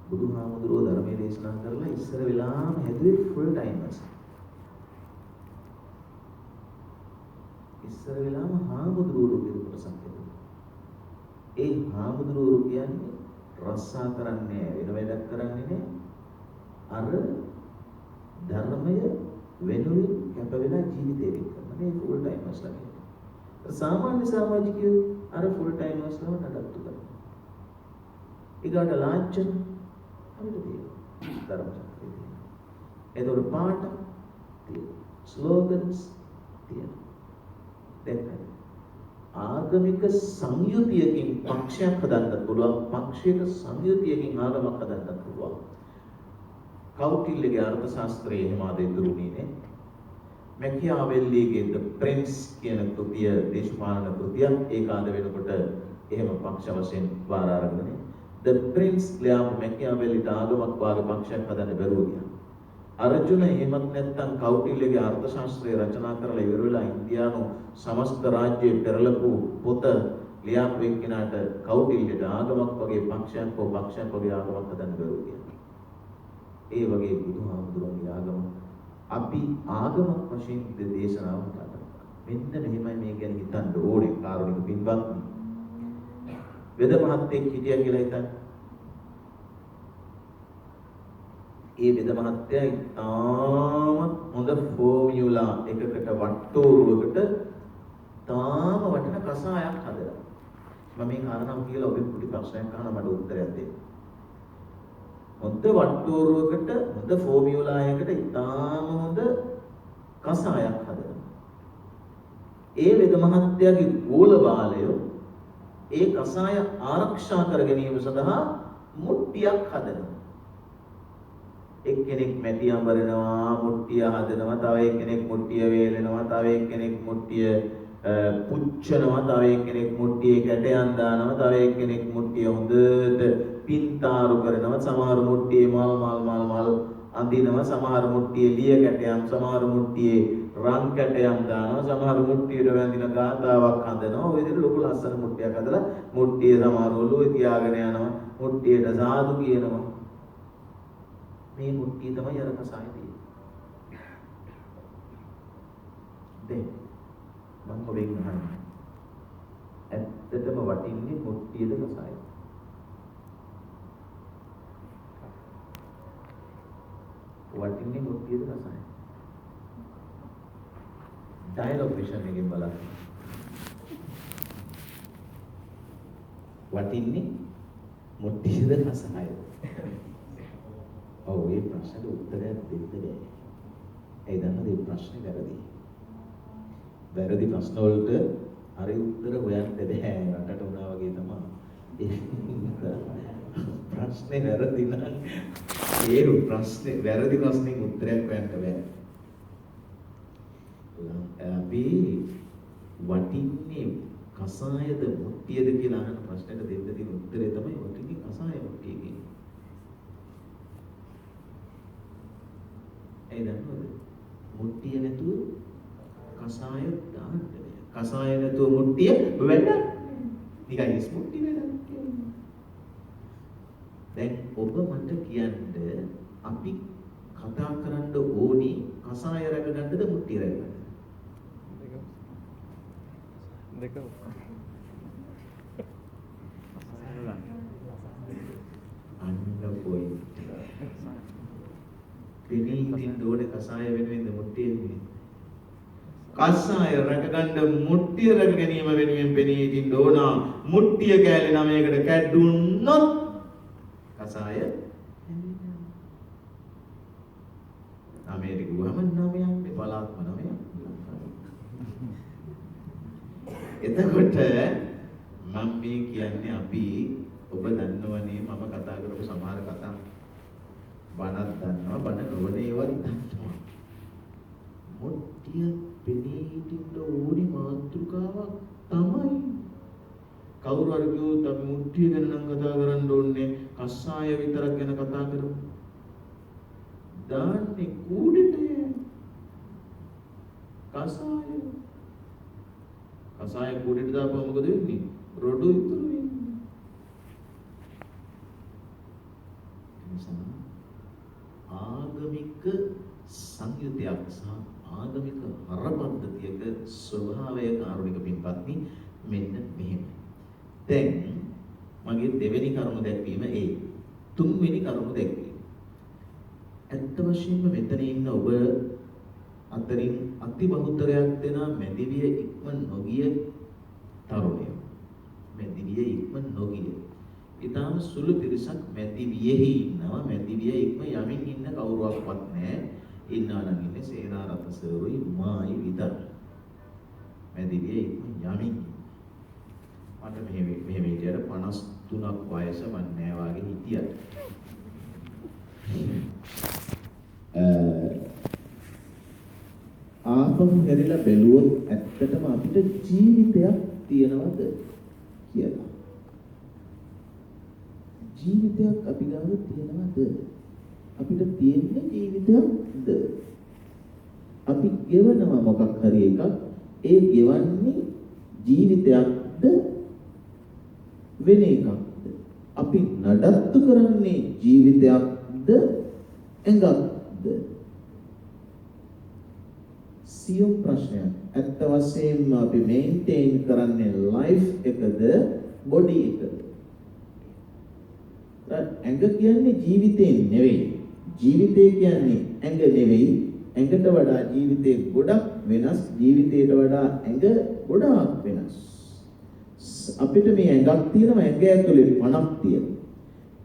බුදුහාමුදුරුවෝ ධර්මයේ දේශනා කරලා ඉස්සර වෙලාම හැදුවේ ෆුල් ටයිමර්ස්. ඉස්සර වෙලාම හාමුදුරුවෝ කියලා කොටසක් හැදුවා. ඒ හාමුදුරුවෝ කියන්නේ රස්සා කරන්නේ වෙන වැඩක් කරන්නේ නැහැ. අර ධර්මය වෙනුවෙන් කැප වෙලා ජීවිතේ වෙන් කරනවා. මේ ෆුල් ටයිමර්ස් ලා කියන්නේ. සාමාන්‍ය සමාජිකයෝ අර ෆුල් ටයිමර්ස් ලා නඩත්තු කරනවා. ඊගාට ලාංඡන අපිට තියෙනවා. ධර්ම චක්‍රය තියෙනවා. ඒතකොට පාට තියෙනවා. ස්ලෝගන්ස් තියෙනවා. දැක්කද? ආගමික සංයුතියකින් පක්ෂයක් හදන්නත් පුළුවන්. පක්ෂයක සංයුතියකින් ආගමක් හදන්නත් පුළුවන්. කෞටිල්‍යගේ අර්ථ ශාස්ත්‍රයේ එහෙම අදින්දුරුනේ නේ. මැකියාවෙල්ලිගේ The Prince කියන කෘතිය දේශපාලන කෘතියක්. ඒක ආද වෙනකොට එහෙම පක්ෂ වශයෙන් බාර අරගෙන The Prince ලියාපු මැකියාවෙල්ලිට ආගමක් වාගේ පක්ෂයක් හදන්න බැරුව ගියා. අර්ජුන එහෙමත් නැත්නම් කෞටිල්‍යගේ අර්ථ ශාස්ත්‍රය රචනා කරලා ඉවර වෙලා ඉන්දියානු සමස්ත රාජ්‍යයේ පෙරලපු පොත ලියාපු එක්කෙනාට කෞටිල්‍යයට ආගමක් වගේ පක්ෂයක් වගේ ආගමක් හදන්න බැරුව ගියා. ඒ වගේ බුදුහාමුදුරන්ගේ ආගම අපි ආගමක් වශයෙන් දේශනාවක් කරනවා. මෙන්න මෙහෙමයි මේ ගැන හිතන්න ඕනේ කාරුණික පින්වත්නි. වෙද මහත්තයෙක් හිටියා කියලා හිතන්න. ඒ වෙද මහත්තයා තාමත් හොඳ ෆෝමියුලා එකකට වට්ටෝරුවකට තාම වටින කසායක් හදලා. මම මේ කාරණාව කියලා ඔබෙන් පුටි ප්‍රශ්නයක් අහනවා මට උත්තරයක් දෙන්න. හොඳ වට්ටෝරුවකට හොඳ ෆෝමියුලා එකකට ඉතාම හොඳ කසායක් හදලා. ඒ වෙද මහත්තයාගේ ගෝල බාලය ඒ කසාය ආරක්ෂා කර ගැනීම සඳහා මුට්ටියක් හදනවා. එක්කෙනෙක් මැටි අඹරනවා, මුට්ටිය හදනවා, තව එක්කෙනෙක් මුට්ටිය වේලනවා, තව එක්කෙනෙක් මුට්ටිය පුච්චනවා, තව එක්කෙනෙක් මුට්ටියේ කැටයන් දානවා, තව එක්කෙනෙක් මුට්ටිය හොඳට පින්තාරු කරනවා, සමහර මුට්ටියේ මල් අඳිනවා, සමහර මුට්ටියේ ලිය කැටයන්, සමහර මුට්ටියේ රන් කැටයන් දානවා, සමහර මුට්ටියට වැඳින ගාතාවක් හදනවා. ඔය විදිහට ලොකු ලස්සන මුට්ටියක් හදලා මුට්ටිය සමහර ඔළුවේ තියාගෙන යනවා, මුට්ටියට සාදු කියනවා. මේ මුට්ටිය තමයි අර කසාය තියෙන්නේ. දැන් මම ඔබෙන් අහන්නේ ඇත්තටම වටින්නේ මුට්ටියද කසායද? වටින්නේ මුට්ටියද කසායද? ඩයලොග් විෂන් එකෙන් බලන්න. වටින්නේ මුට්ටියද කසායද? ඔව් මේ ප්‍රශ්නෙට උත්තරයක් දෙන්න බෑ. ඒ දන්නද මේ ප්‍රශ්නේ වැරදි. වැරදි ප්‍රශ්න වලට හරි උත්තර හොයන්න බෑ. රටට උනා වගේ තමයි. ප්‍රශ්නේ වැරදි නම් ඒ ප්‍රශ්නේ වැරදි ප්‍රශ්නෙක උත්තරයක් හොයන්න බෑ. අපි වටින්නේ කසායද මුට්ටියද කියලා අහන ප්‍රශ්නෙට දෙන්න තියෙන උත්තරේ තමයි වටින්නේ කසාය මුට්ටිය කියන්නේ. ඒ දන්නවද? මුට්ටිය නැතුව කසාය දාන්න බෑ. කසාය නැතුව මුට්ටිය වැඩ නිකන් ඉස් මුට්ටිය වැඩ. දැන් ඔබ මට කියන්න අපි කතා කරන්න ඕනි කසාය රැකගන්නද මුට්ටිය රැකගන්නද? දෙකම. අන්න පොයින්ට්. පෙනී හිටින්න ඕනේ කසාය වෙනුවෙන්ද මුට්ටිය වෙනුවෙන්. කසාය රැකගන්න මුට්ටිය රැක ගැනීම වෙනුවෙන් පෙනී හිටින්න ඕන. මුට්ටිය කෑලි 9කට කැඩුනොත් කසාය අමේරික ගුවම 9ක් පලාත්ම 9ක්. එතකොට මම මේ කියන්නේ අපි ඔබ දන්නවනේ මම කතා කරපු සමහර කතා බණක් දන්නවා බණ නොවන ඒවා දන්නවා. මුට්ටිය පෙනී හිටින්න ඕනි මාතෘකාවක් තමයි. කවුරු හරි කිව්වොත් අපි මුට්ටිය ගැන නම් කතා කරන්න ඕනේ කස්සාය විතරක් ගැන කතා කරමු. දාන්නේ කූඩෙට කසාය. කසාය කූඩෙට දාපුවා මොකද වෙන්නේ? රොඩු ඉතුරු වෙන්නේ. ආගමික සංයුතියක් සහ ආගමික හරපද්ධතියක ස්වභාවය කාරුණික පින්පත්නි මෙන්න මෙහෙම. දැන් මගේ දෙවෙනි කරුණ දැක්වීම ඒ තුන්වෙනි කරුණ දැක්වීම. ඇත්ත වශයෙන්ම මෙතන ඉන්න ඔබ අතරින් අති බහුතරයක් දෙනා මැදිවිය ඉක්මන් නොගිය තරුණයෝ. මැදිවිය ඉක්මන් නොගිය. ඊටාම සුළු පිරිසක් මැදිවියෙහි ඉන්නවා. මැදිවිය ඉක්ම යමින් ඉන්න කවුරුවක්වත් නැහැ. ඉන්නවා නම් ඉන්නේ සේනාරත්න සර්වයි මායි විතරයි. මැදිවිය ඉක්ම යමින්. මට මේ විදියට 53ක් වයස මන් නෑ වාගේ හිටියා. ආපහු හැරිලා බැලුවොත් ඇත්තටම අපිට ජීවිතයක් තියනවද කියලා. ජීවිතයක් අපි ගාව තියනවද? අපිට තියෙන්නේ ජීවිතයක්ද? අපි ගෙවනවා මොකක් හරි එකක්. ඒ ගෙවන්නේ ජීවිතයක්ද වෙන එකක්ද? අපි නඩත්තු කරන්නේ ජීවිතයක්ද එංගක්ද? සියුම් ප්‍රශ්නයක්. ඇත්ත වශයෙන්ම අපි මේන්ටේන් කරන්නේ ලයිෆ් එකද බොඩි එකද? ඇඟ කියන්නේ ජීවිතේ නෙවෙයි. ජීවිතේ කියන්නේ ඇඟ නෙවෙයි. ඇඟට වඩා ජීවිතේ ගොඩක් වෙනස්. ජීවිතයට වඩා ඇඟ ගොඩාක් වෙනස්. අපිට මේ ඇඟක් තියෙනවා. ඇඟ ඇතුලේ පණක් තියෙනවා.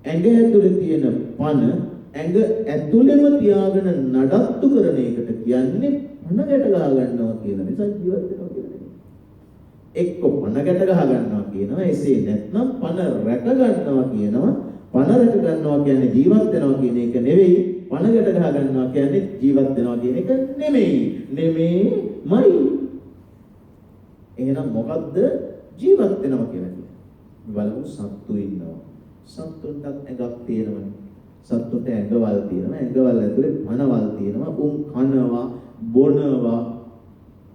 ඇඟ ඇතුලේ තියෙන පණ ඇඟ ඇතුලේම තියාගෙන නඩත්තු කරන එකට කියන්නේ පණ ගැට ගහ ගන්නවා කියන නිසා ජීවත් වෙනවා කියන්නේ. එක්ක පණ ගැට ගහ ගන්නවා කියනවා. එසේ නැත්නම් පණ රැක ගන්නවා කියනවා. පණ රැක ගන්නවා කියන්නේ ජීවත් වෙනවා කියන එක නෙවෙයි. පණ ගැට ගහ ගන්නවා කියන්නේ ජීවත් වෙනවා කියන එක නෙමෙයි. එහෙනම් මොකද්ද ජීවත් වෙනවා කියලා කියන්නේ? බලමු සත්තු ඉන්නවා. සත්තුන්ටත් ඇඟක් තියෙනවනේ. සත්තුන්ට ඇඟවල් තියෙනවා. ඇඟවල් ඇතුලේ පණවල් තියෙනවා. උන් කනවා, බොනවා.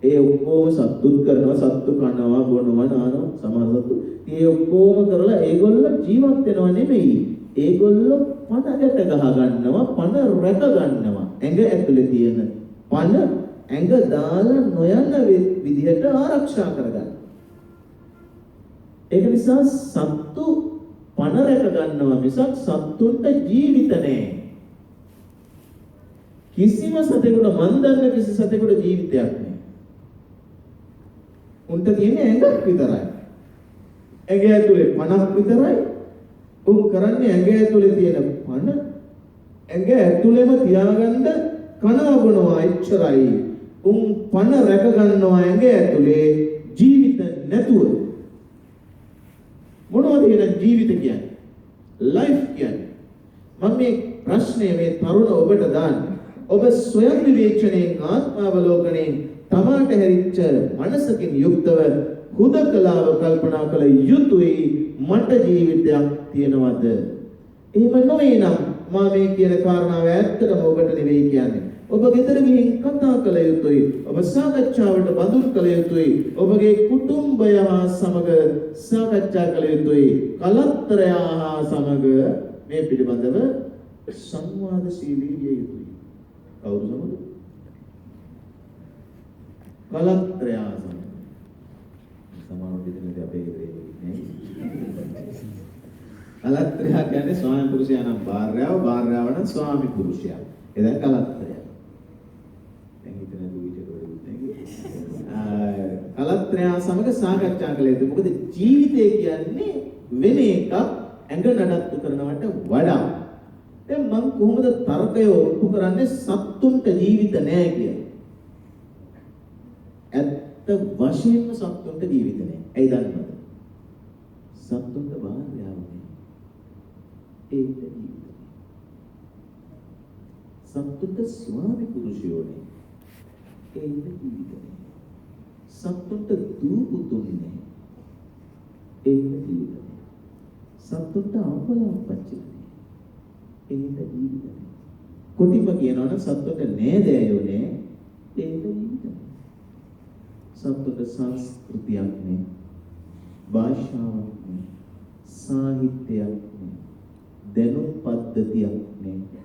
ඒ ඔක්කොම සත්තුත් කරනවා. සත්තු කනවා, බොනවා, නානවා. සමහර සත්තු ඒ ඔක්කොම කරලා ඒගොල්ලෝ ජීවත් වෙනව නෙමෙයි. ඒගොල්ලෝ පණ ගැට ගහ ගන්නවා, පණ රැක ගන්නවා. ඇඟ ඇතුලේ තියෙන පණ ඇඟ දාලා නොයන විදිහට ආරක්ෂා කරගන්න. ඒක නිසා සත්තු පණ රැක ගන්නවා මිසක් සත්තුන්ට ජීවිත නැහැ. කිසිම සතෙකුට මන් දන්න කිසි සතෙකුට ජීවිතයක් නැහැ. උන්ට තියෙන්නේ ඇඟක් විතරයි. ඇඟ ඇතුලේ පණක් විතරයි. උන් කරන්නේ ඇඟ ඇතුලේ තියෙන පණ ඇඟ ඇතුලේම තියාගන්න කනවා බොනවා එච්චරයි. උන් පණ රැක ගන්නවා ඇඟ ඇතුලේ ජීවිත නැතුව. මොනවද කියන ජීවිත කියන්නේ? ලයිෆ් කියන්නේ. මම මේ ප්‍රශ්නය මේ තරුණ ඔබට දාන්නේ. ඔබ ස්වයං විවේචනයෙන් ආත්මාවලෝකණයෙන් තමාට හැරිච්ච මනසකින් යුක්තව හුදකලාව කල්පනා කළ යුතුයි. මට ජීවිතයක් තියනවද? එහෙම නොවේ නම් මම මේ කියන කාරණාව ඇත්තටම ඔබට නෙවෙයි කියන්නේ. ඔබ ගෙදර ගිහින් කතා කළ යුතුයි. ඔබ සාකච්ඡාවට බඳුන් කළ යුතුයි. ඔබගේ කුටුම්බය හා සමග සාකච්ඡා කළ යුතුයි. කලත්තරයා හා සමග මේ පිළිබඳව සංවාදශීලී විය යුතුයි. කවුරු සමග? කලත්තරයා සමග. සමාන දෙන්නේ අපේ ගෙදර නේ. කලත්තරයා කියන්නේ ස්වාමි පුරුෂයා නම් භාර්යාව, භාර්යාව නම් ස්වාමි පුරුෂයා. එදා කලත්‍රය. දැන් හිතන දුවිට කලත්‍රය සමග සාකච්ඡා කළ යුතු. මොකද ජීවිතය කියන්නේ වෙන එකක් ඇඟ නඩත්තු කරනවට වඩා. දැන් මම කොහොමද තර්කය ඔප්පු කරන්නේ සත්තුන්ට ජීවිත නැහැ කියලා? ඇත්ත වශයෙන්ම සත්තුන්ට ජීවිත නැහැ. ඇයි දන්නවද? සත්තුන්ට භාර්යාව නැහැ. ඒක ජීවිත. සත්තුන්ට ස්වාමි පුරුෂයෝ නැහැ. ඒක ජීවිත. සත්තුන්ට දූ පුතුන් නැහැ. ඒක ජීවිත. සත්තුන්ට අම්මලා අප්පච්චි නැහැ. ඒක ජීවිත. කොටිම කියනවා නම් සත්තුන්ට නෑදෑයෝ නැහැ. ඒක ජීවිත. සත්තුන්ට සංස්කෘතියක් නැහැ. භාෂාවක් නැහැ. සාහිත්‍යයක් නැහැ. දැනුම් පද්ධතියක් නැහැ.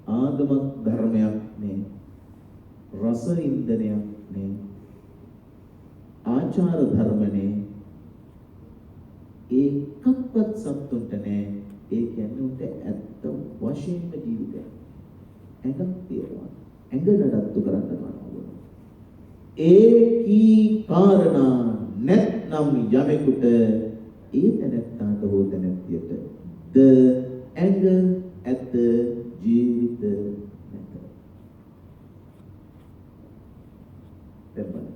ආගමක් ධර්මයක් නැහැ. රස ඉන්දනයක් නැහැ. ආචාර ධර්ම නැහැ. ඒකක්වත් සත්තුන්ට නැහැ. ඒ කියන්නේ උන්ට ඇත්ත වශයෙන්ම ජීවිතයක්. ඇඟක් තියෙනවා. ඇඟ නඩත්තු කරන්න ගන්නවා. ඒකී කාරණා නැත්නම් යමෙකුට ඒ තැනැත්තාට හෝ තැනැත්තියට ද ඇඟ ඇත ජීවිත නැත. දෙපළ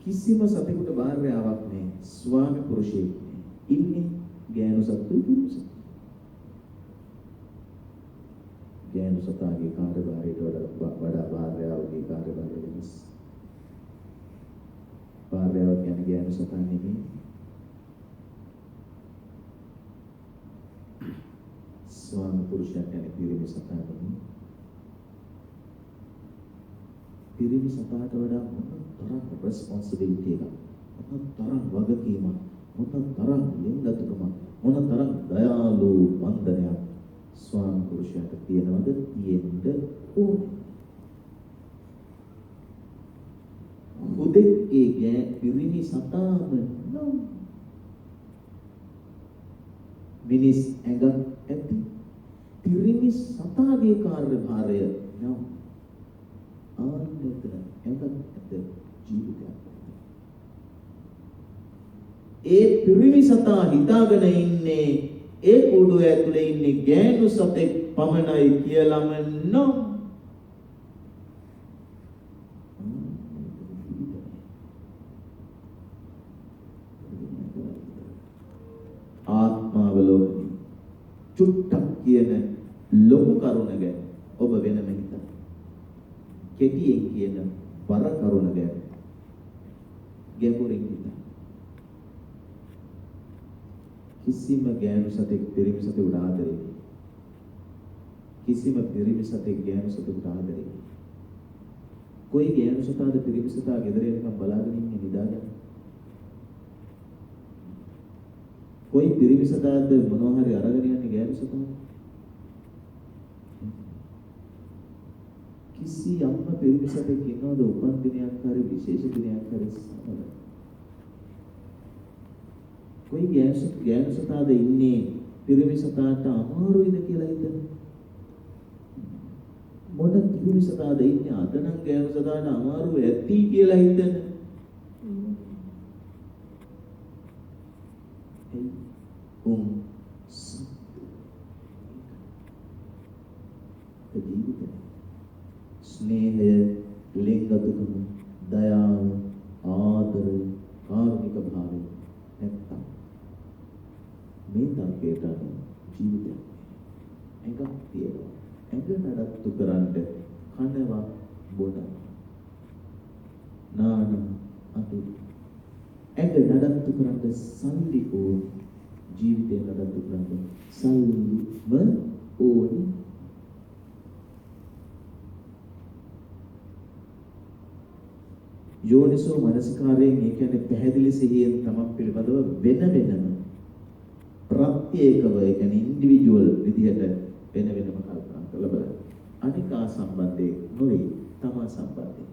කිසිම සතෙකුට භාර්යාවක් නැහැ. ස්වාමි පුරුෂයෙක් නැහැ. ඉන්නේ ගෑනු සත්තු පුරුෂ. ගෑනු සතාගේ කාර්යභාරයට වඩා භාර්යාවගේ කාර්යභාරය වෙනස්. භාර්යාව කියන්නේ ගෑනු සතා නෙමෙයි. ස්වාමි පුරුෂයා කියන්නේ පිරිමි සතා නෙමෙයි. පිරිමි සතාට වඩා මොන තරම් රෙස්පොන්සිබිලිටි එකක්, මොන තරම් වගකීමක්, මොන තරම් ලිංගතුකමක්, මොන තරම් දයාලු වන්දනයක් ස්වාමි පුරුෂයාට තියෙනවද? තියෙන්න ඕනේ. හුදෙක් ඒ පිරිමි සතාම නම් මිනිස් ඇඟ ඇති පිරිමි සතාගේ කාර්යභාරය නම් ආනන්දතර ඇඟ ඇත ජීවිතයක්. ඒ පිරිමි සතා හිතාගෙන ඉන්නේ ඒ කුඩුව ඇතුලේ ඉන්නේ ගෑනු සතෙක් පමණයි කියලාම නම් ආත්මාවලෝකනය චුට්ටක් කියන ලොකු කරුණ ගැන ඔබ වෙනම හිතන්න. කෙටියෙන් කියන බර කරුණ ගැන ගැඹුරින් හිතන්න. කිසිම ගෑනු සතෙක් පිරිමි සතෙකුට ආදරේ නැහැ. කිසිම පිරිමි සතෙක් ගෑනු සතෙකුට ආදරේ නැහැ. කොයි ගෑනු සතාද පිරිමි සතා ගෙදර එනකම් බලාගෙන ඉන්නේ නිදාගෙන? कोई පිරිමි සතාද මොනවා හරි අරගෙන යන්නේ ගෑනු සතා? කිසි අම්ම පිරිමි සතෙක් ඉන්නවද උපන් දිනයක් හරි විශේෂ දිනයක් හරි සමග? कोई ගෑනු සතාද ඉන්නේ පිරිමි සතාට අමාරුයිද කියලා හිතන? මොන පිරිමි සතාද ඉන්නේ අද නම් ගෑනු සතාට අමාරු ඇති කියලා හිතන? ස්නේහය, ලිංගතුකම, දයාව, ආදරය, කාරුණික භාවය නැත්තම් මේ තර්කයට අනුව ජීවිතයක් එකක් තියෙනවා. ඇඟ නඩත්තු කරන්න කනවා බොනවා නාන අතු ඇඟ නඩත්තු කරන්න සල්ලි ඕන, ජීවිතය නඩත්තු කරන්න සල්ලිම ඕන. යෝනිසෝ මනසිකාරයෙන් ඒ කියන්නේ පැහැදිලි සිහියෙන් තමක් පිළිබඳව වෙන වෙනම ප්‍රත්‍යේකව ඒ කියන්නේ ඉන්ඩිවිජුවල් විදිහට වෙන වෙනම කල්පනා කරලා බලන්න. අනිකා සම්බන්ධයේ නොවේ තමා සම්බන්ධයේ.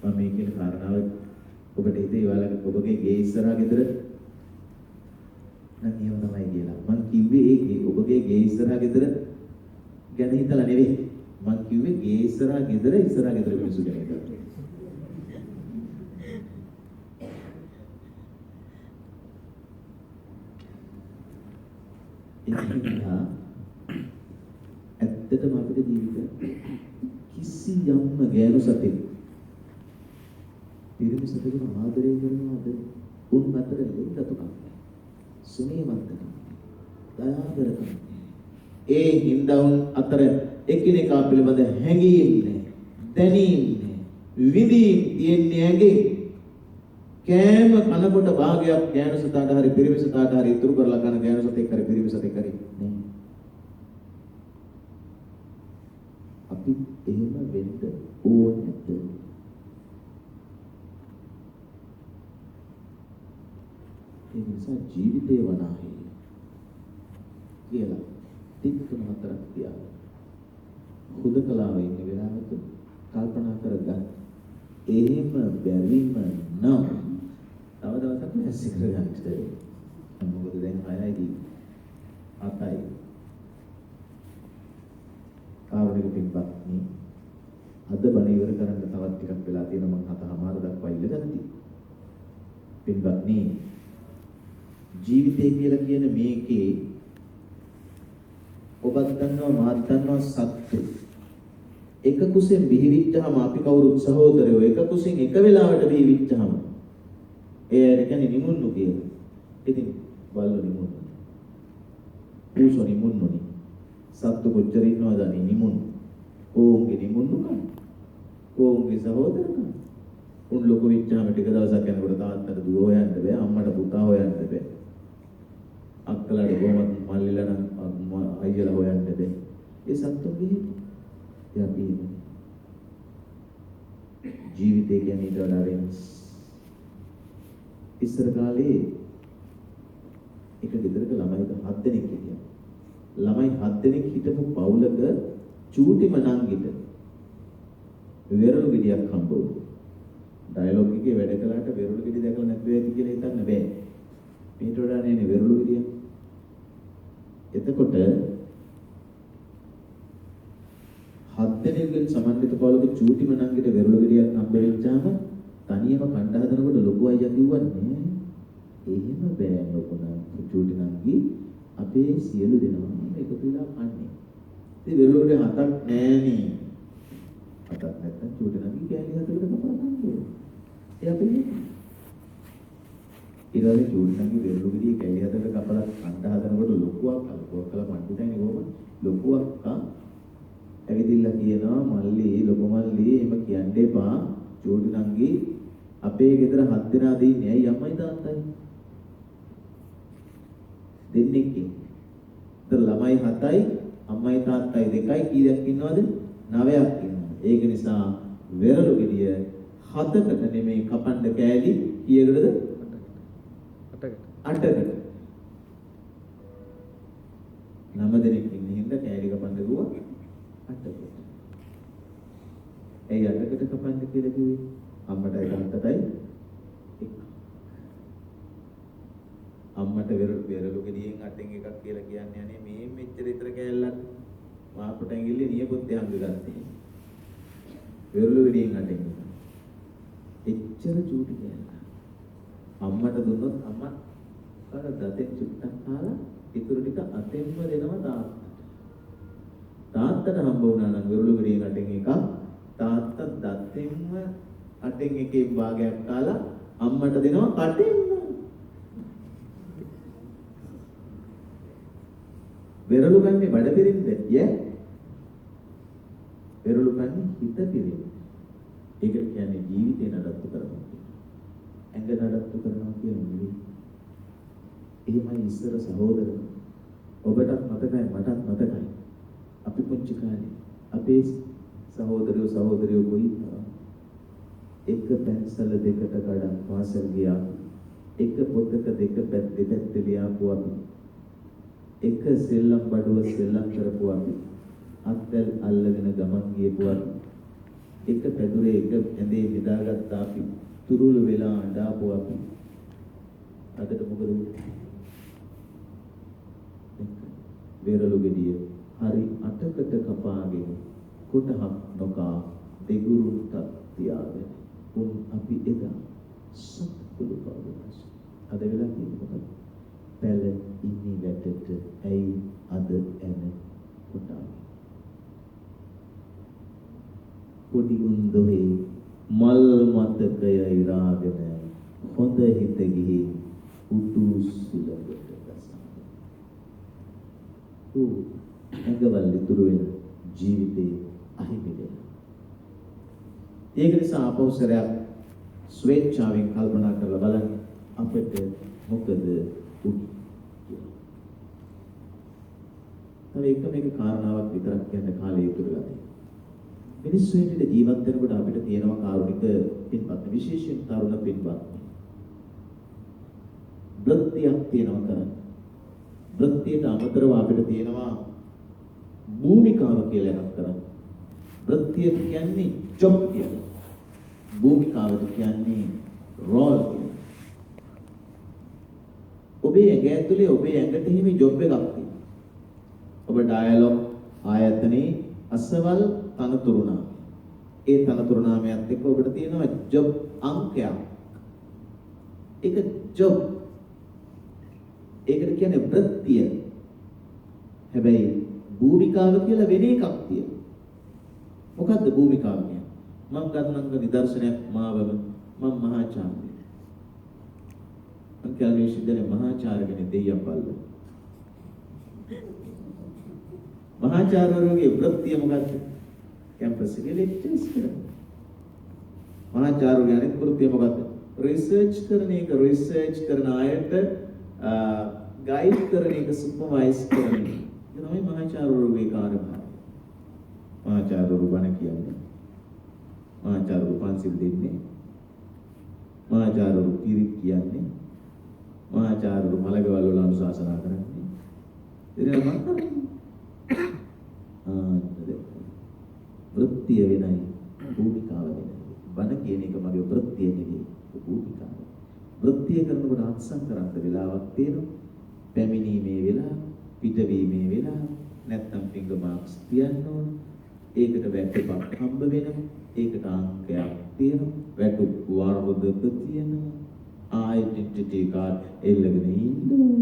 මම මේ කියන කාරණාව ඔබට හිතේ ඔයාලගේ ඔබගේ ගේ ඉස්සරහා ගෙදර නම් එහෙම තමයි කියලා. මම කිව්වේ ඒ ඔබගේ ගේ ඉස්සරහා ගෙදර ගැන හිතලා නෙවෙයි. මං කිව්වේ ගේ ඉස්සරහා ගෙදර මිනිස්සු ගැන හිතලා. ඒකෙන්දා ඇත්තටම අපේ ජීවිතේ කිසියම්ම ගෑනු සතෙක් පිරිමි සතෙකුට ආදරය කරනවාද උන් අතර ලෙන්ගතුකම් සුනීමත්කම් දයාබරකම් ඒ හින්දාුන් අතර එකිනෙකා පිළිබඳ හැඟීම් නැහැ දැනීම් නැහැ විඳීම් තියන්නේ ඇගේ කෑම කනකොට භාගයක් ගෑනු සතාට හරි පිරිමි සතාට හරි ඉතුරු කරලා කන ගෑනු සතෙක් හරි පිරිමි සතෙක් හරි නේ අපි එහෙම වෙන්න ඕනේ නැද්ද ඒ නිසා ජීවිතේ වනාහි කියලා තිත් තුන හතරක් තියාගන්න හුදකලාව ඉන්න වෙලාවක කල්පනා කරගන්න එහෙම බැරිම නම් තව දවසක් නැස්සේ කරගන්න ඉතින් මොකද දැන් 6යි 7යි කාවණික පින්පත්නි අද බණ ඉවර කරන්න තවත් ටිකක් වෙලා තියෙනවා මම 7:00 දක්වා ඉල්ලගත්තා පින්පත්නි ජීවිතය කියලා කියන මේකේ ඔබත් දන්නවා මාත් දන්නවා සත්‍ය එක කුසෙන් බිහිවිච්චාම අපි කවුරුත් සහෝදරයෝ එක කුසෙන් එක වෙලාවට බිහිවිච්චාම ඒ කියන්නේ නිමුන්නු කියලා. ඉතින් බල්ලෝ නිමුන්නු. පූසෝ නිමුන්නුනි. සත්තු කොච්චර ඉන්නවද නිමුන්නු. ඕන්ගේ නිමුන්නු කන. ඕන්ගේ සහෝදරකම. උන් ලොකු විච්චාම ටික දවසක් යනකොට තාත්තට දුව හොයන්න බෑ අම්මට පුතා හොයන්න බෑ. අක්කලාට කොහොමද මල්ලිලා නම් අයියලා හොයන්න බෑ. ඒ සත්තුන්ගේ යපි ජීවිතය කියන්නේ ඊට වඩා වෙනස්. ඉස්සර කාලේ එක ගෙදරක ළමයි 7 දෙනෙක් හිටියා. ළමයි 7 දෙනෙක් හිටපු පවුලක චූටිම නංගිට වෙරළු ගෙඩියක් හම්බ වුණා. ඩයලොග් එකේ වැඩ කළාට වෙරළු ගෙඩි දැකලා නැතුව ඇති කියලා හිතන්න බෑ. මේට වඩා නේ වෙරළු ගෙඩිය. එතකොට 7 දෙනෙක්ගෙන් සමන්විත පවුලක චූටිම නංගිට වෙරළු ගෙඩියක් හම්බ වෙච්චාම තනියම කණ්ඩා හදනකොට ලොකු අයියා කිව්වන්නේ එහෙම බෑ ලොකු නංගි චූටි නංගි අපේ සියලු දෙනා එකතු වෙලා කන්නේ. ඉතින් වෙරළු ගෙඩිය 7ක් නෑනේ. 7ක් නැත්තම් චූටි නංගි කෑලි 7කට කපලා කන්නේ. ඒ අපේ ඊළඟ චූටි නංගි වෙරළු ගෙඩිය කෑලි 7කට කපලා කණ්ඩා හදනකොට ලොකුවක් කලා මණ්ඩිතයිනේ කොහොමද ලොකුවක් ඇවිදින්න කියනවා මල්ලි ලොකු මල්ලි එහෙම කියන්න එපා චූටි නංගි අපේ ගෙදර 7 දෙනා දින්නේ ඇයි අම්මයි තාත්තයි දෙන්නෙක් ඉතින් ළමයි 7යි අම්මයි තාත්තයි 2යි කීයක් ඉන්නවද 9ක් ඉන්නවා ඒක නිසා වෙරළු ගෙඩිය 7කට නෙමෙයි කපන්න කෑලි කීයකටද 8කට 9 දෙනෙක් ඉන්න හින්දා කෑලි කපන්න ගියා 8කට. ඒ 8කට කපන්න කියලා කිව්වේ අම්මටයි තාත්තටයි එක. අම්මට වෙරළු ගෙඩියෙන් 8න් එකක් කියලා කියන්නේ අනේ මේ මෙච්චර විතර කෑල්ලක් වාපට ඇඟිල්ලේ නියපොත් යංග ගත්තේ. වෙරළු ගෙඩියෙන් 8න් එක. එච්චර චූටි කෑල්ල. අම්මට දුන්නොත් අම්මා අර දතෙන් චුට්ටක් කාලා ඉතුරු ටික අතෙන්ම දෙනවා තාත්තට. තාත්තට හම්බ වුණා නම් වෙරළු ගෙඩියෙන් 8න් එකක් තාත්තා දතෙන්ම 8න් එකේ භාගයක් කාලා අම්මට දෙනවා කටෙන්ම. වෙරළු ගන්නේ බඩ පිරින්ද ය වෙරළු ගන්නේ හිත පිරින්ද. ඒකට කියන්නේ ජීවිතේ නඩත්තු කරනවා. ඇඟ නඩත්තු කරනවා කියන්නේ. එහෙමයි ඉස්සර සහෝදර ඔබටත් මතකයි මටත් මතකයි. අපි පුංචි කාලේ අපේ සහෝදරයෝ කොයි එක පැන්සල දෙකට ගඩන් පාසල් ගියා. එක පොතක දෙපැත්ත ලියාපු අපි. එක සෙල්ලම් බඩුව සෙල්ලම් කරපු අපි. අත්වැල් අල්ලගෙන ගමන් ගියපු අපි. එක පැදුරේ එක ඇඳේ බෙදාගත්ත අපි. තුරුළු වෙලා අඬාපු අපි. අදට මොකද වෙරළු ගෙඩිය හරි අටකට කපාගෙන කොටහක් නොකා දෙගුරුන්ට තියාගෙන උන් අපි එදා සත්පුරු බවස් අද වෙලා තියෙන්නේ මොකද? පැල ඉනි වැටට ඇයි අද එන කොටා පොඩි උන්දොහේ මල් මතකය ඉරාගෙන හොඳ හිත ගිහින් උතු සුලකට ගසා. ඇඟවල් ඉතුරු වෙන ජීවිතේ අහිමි වෙනවා. ඒක නිසා අපෞසරයක් ස්වේච්ඡාවෙන් කල්පනා කරලා බලන්න අපිට මොකද උනේ කියලා. තව එක කාරණාවක් විතරක් කියන්න කාලය ඉතුරු වෙලා තියෙනවා. මිනිස්සු හිතේ ජීවත් වෙනකොට අපිට තියෙනවා කාරුණික පින්වත් විශේෂයෙන් තරුණ පින්වත්. වෘත්තියක් තියෙනවා කරන්න. වෘත්තියට අමතරව අපිට තියෙනවා භූමිකාව කියලා එකක් කරන්න. වෘත්තිය කියන්නේ ජොබ් කියලා. භූමිකාවට කියන්නේ රෝල් කියලා. ඔබේ ඇඟ ඇතුලේ ඔබේ ඇඟට හිමි ජොබ් එකක් තියෙනවා. ඔබ ඩයලොග් ආයතනයේ අසවල් තනතුරු නාම. ඒ තනතුරු නාමයත් එක්ක ඔබට තියෙනවා ජොබ් අංකයක්. ඒක ජොබ්. ඒකට කියන්නේ වෘත්තිය. හැබැයි භූමිකාව කියලා වෙන එකක් තියෙනවා. මොකද්ද භූමිකාව කියන්නේ? මම ගන්නංග නිදර්ශනයක් මාවම මම මහාචාර්ය. මම කියන්නේ සිද්ධනේ මහාචාර්ය කෙනෙක් දෙයියන් බල්ල. මහාචාර්යවරුගේ වෘත්තිය මොකද්ද? කැම්පස් එකේ ලෙක්චර්ස් කරනවා. මහාචාර්යවරුගේ අනිත් වෘත්තිය මොකද්ද? රිසර්ච් කරන එක, රිසර්ච් කරන අයට ගයිඩ් කරන එක, සුපර්වයිස් කරන එක. ඒක තමයි මහාචාර්යවරුගේ කාර්යභාරය. මහාචාර්යවරු බණ කියන්නේ. මහාචාර්යවරු පන්සිල් දෙන්නේ. මහාචාර්යවරු පිරිත් කියන්නේ. මහාචාර්යවරු මලගවල් වල අනුශාසනා කරන්නේ. ඉතින් වෘත්තිය වෙනයි භූමිකාව වෙනයි. බණ කියන එක මගේ වෘත්තිය නෙවෙයි භූමිකාව. වෘත්තිය කරනකොට අත්සන් කරන්න වෙලාවක් තියෙනවා. පැමිණීමේ වෙලාව, පිටවීමේ වෙලාව, නැත්නම් ෆින්ගර් මාක්ස් තියන්න ඕන. ඒකට වැටුපක් හම්බ වෙනවා. ඒකට අංකයක් තියෙනවා. වැටුප් වර්ගක තියෙනවා. ආයිඩෙන්ටිටි කාඩ් එල්ලගෙන ඉන්න ඕන.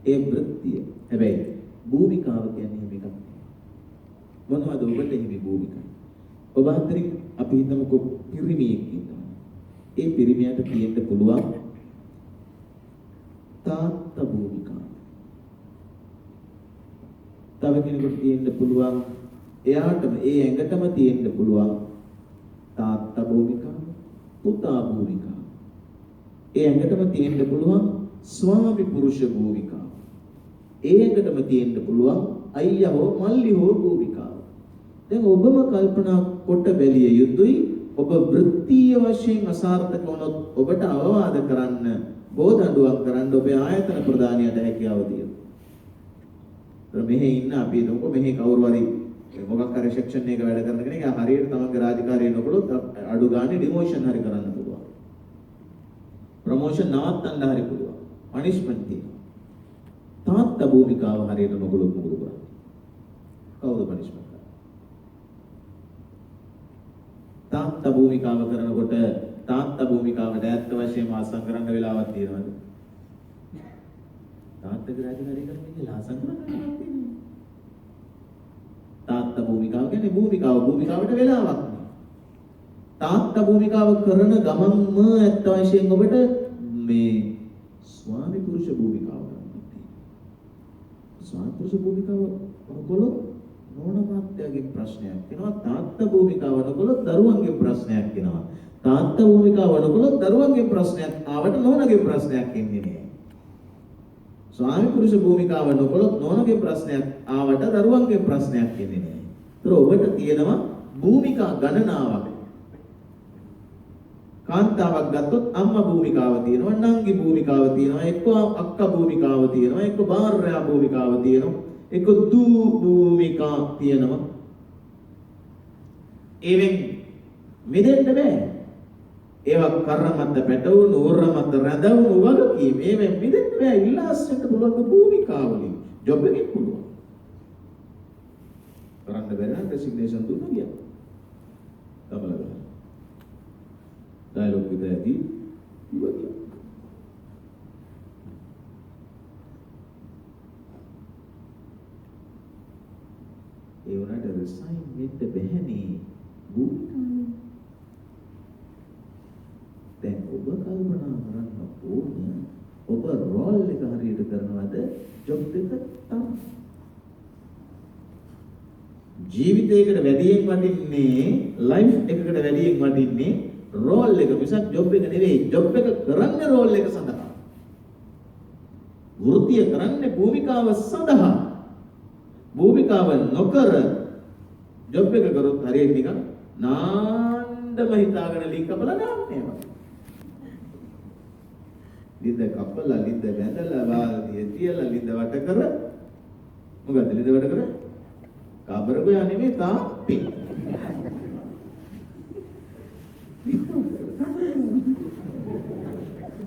ඒ වෘත්තිය. හැබැයි භූමිකාව කියන්නේ මේක. මොනවද ඔබට හිමි භූමිකාව? ඔබ අතරින් අපි හිතමුකෝ පිරිමියෙක් ඉන්නවා. ඒ පිරිමියාට තියෙන්න පුළුවන් තාත්තා භූමිකාව. තව කෙනෙකුට තියෙන්න පුළුවන් එයාටම ඒ ඇඟටම තියෙන්න පුළුවන් තාත්තා භූමිකාව, පුතා භූමිකාව. ඒ ඇඟටම තියෙන්න පුළුවන් ස්වාමි පුරුෂ භූමිකාව. ඒ ඇඟටම තියෙන්න පුළුවන් අයියා හෝ මල්ලි හෝ භූමිකාව. දැන් ඔබම කල්පනා කොට බැලිය යුතුයි ඔබ වෘත්තීය වශයෙන් අසාර්ථක වුණොත් ඔබට අවවාද කරන්න, බෝධඩුවක් කරන්න ඔබේ ආයතන ප්‍රදානියට හැකියාව තියෙනවා. මෙහි ඉන්න අපි නෝක මෙහි කවුරු හරි මොකක් හරි සෙක්ෂන් එකක වැඩ කරන කෙනෙක් හරියට තමන්ගේ රාජකාරිය නොකළොත් අඩු ගානේ ඩිමෝෂන් හරි කරන්න පුළුවන්. ප්‍රොමෝෂන් නවත්තන්න හරි පුළුවන්. පනිෂ්මන්ට් තියෙනවා. තාත්තා භූමිකාව හරියට නොකළොත් මොකද කරන්නේ? කවුද පනිෂ්මන්ට්? තාත්තා භූමිකාව කරනකොට තාත්තා භූමිකාවට ඇත්ත වශයෙන්ම ආසං කරන්න වෙලාවක් තියෙනවද? තාත්තගේ රාජකාරිය කරන්නේ කියලා ආසං කරන්න වෙලාවක් තියෙනවා. තාත්තා භූමිකාව කියන්නේ භූමිකාවට වෙලාවක් නෑ. තාත්තා භූමිකාව කරන ගමන්ම ඇත්ත වශයෙන් ඔබට මේ ස්වාමි පුරුෂ භූමිකාව කරන්න තියෙනවා. ස්වාමි පුරුෂ භූමිකාව ඔයගොල්ලෝ නෝන මාත්‍යාගේ ප්‍රශ්නයක් වෙනවා. තාත්තා භූමිකාව වනකොලොත් දරුවන්ගේ ප්‍රශ්නයක් වෙනවා. තාත්තා භූමිකාව වනකොලොත් දරුවන්ගේ ප්‍රශ්නයක් ආවට නෝනගේ ප්‍රශ්නයක් එන්නේ නෑ. ස්වාමි පුරුෂ භූමිකාව වනකොලොත් නෝනගේ ප්‍රශ්නයක් ආවට දරුවන්ගේ ප්‍රශ්නයක් එන්නේ නෑ. ඒතර ඔබට තියෙනවා භූමිකා ගණනාවක්. කාන්තාවක් ගත්තොත් අම්මා භූමිකාව තියෙනවා, නංගි භූමිකාව තියෙනවා, එක්ක අක්කා භූමිකාව තියෙනවා, එක්ක භාර්යා භූමිකාව තියෙනවා, එක්ක දූ භූමිකා තියෙනවා. ඒවෙන් මිදෙන්න බෑ. ඒවා කරමත්ත පැටවුණු උරමත්ත රැඳවුණු වගකීම්. ඒවෙන් මිදෙන්න බෑ. ඉල්ලාස්සෙන්න පුළුවන් භූමිකාවලින්. ජොබ් එකෙන් පුළුවන්. කරන්න බැරි නම් රෙසිග්නේෂන් දුන්නා ගියා. කමල ගහලා. ඩයලොග් විතරයි ඉවතියි. ඒ වුණාට රිසයින් වෙන්න බැහැනේ භූමිකාවෙන්. දැන් ඔබ කල්පනා කරන්න ඕන ඔබ රෝල් එක හරියට කරනවද ජොබ් එක තමයි. ජීවිතයකට වැඩියෙන් වටින්නේ ලයිෆ් එකකට වැඩියෙන් වටින්නේ රෝල් එක මිසක් ජොබ් එක නෙවෙයි. ජොබ් එක කරන්නේ රෝල් එක සඳහා. වෘත්තිය කරන්නේ භූමිකාව සඳහා. භූමිකාව නොකර ජොබ් එක කරොත් හරියට නිකන් නාන්නම හිතාගෙන ලින්ක් කපලා දාන්නේ වගේ. ලින්ද කපලා ලින්ද වැඳලා වාල්දිය තියලා ලින්ද වට කර මොකද ලින්ද වට කර කාබරගොය නෙමෙයි තාප්පි.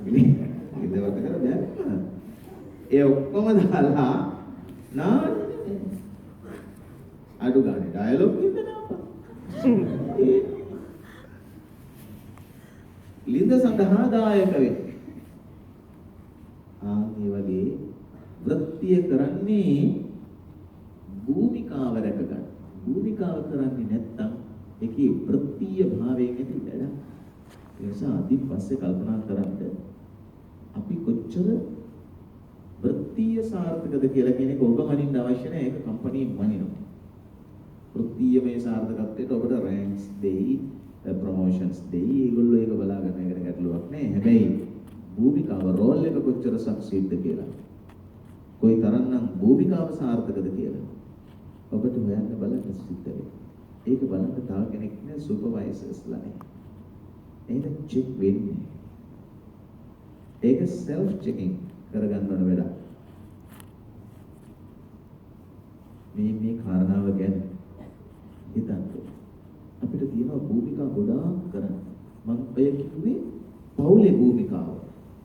ලින්ද වට කර දැම්මා. ඒ ඔක්කොම දාලා නාන්නේ අඩු ගානේ ඩයලොග් එක දාපන්. ලින්ද සඳහා දායක වෙන්න. ඒ වගේ වෘත්තිය කරන්නේ භූමිකාව රැක ගන්න. භූමිකාව කරන්නේ නැත්නම් ඒකේ වෘත්තීය භාවයෙන් ඇති වැඩ. ඒ නිසා අදින් පස්සේ කල්පනා කරන්න අපි කොච්චර වෘත්තීය සාර්ථකද කියලා කියන එක ඔබ මනින්න අවශ්‍ය නැහැ. ඒක කම්පැනි මනිනවා. වෘත්තීය මේ සාර්ථකත්වයට ඔබට රෑන්ක්ස් දෙයි, ප්‍රොමෝෂන්ස් දෙයි. ඒගොල්ලෝ ඒක බලාගෙන ඒකට ගැටලුවක් නැහැ. හැබැයි භූමිකාව රෝල් එක කොච්චර සක්සීඩ්ද කියලා. කොයි තරම්නම් භූමිකාව සාර්ථකද කියලා. ඔබට හොයන්න බලන්න සිද්ධ වෙනවා. ඒක බලන්න තව කෙනෙක් නේ සුපර්වයිසර්ස්ලා නේ. ඒක චෙක් වෙන්නේ. ඒක self checking කරගන්න ඕන වැඩක්. මේ කාරණාව ගැන හිතන්න. අපිට තියෙනවා භූමිකා ගොඩාක් කරන්න. මම ඔය කිව්වේ පවුලේ භූමිකාව.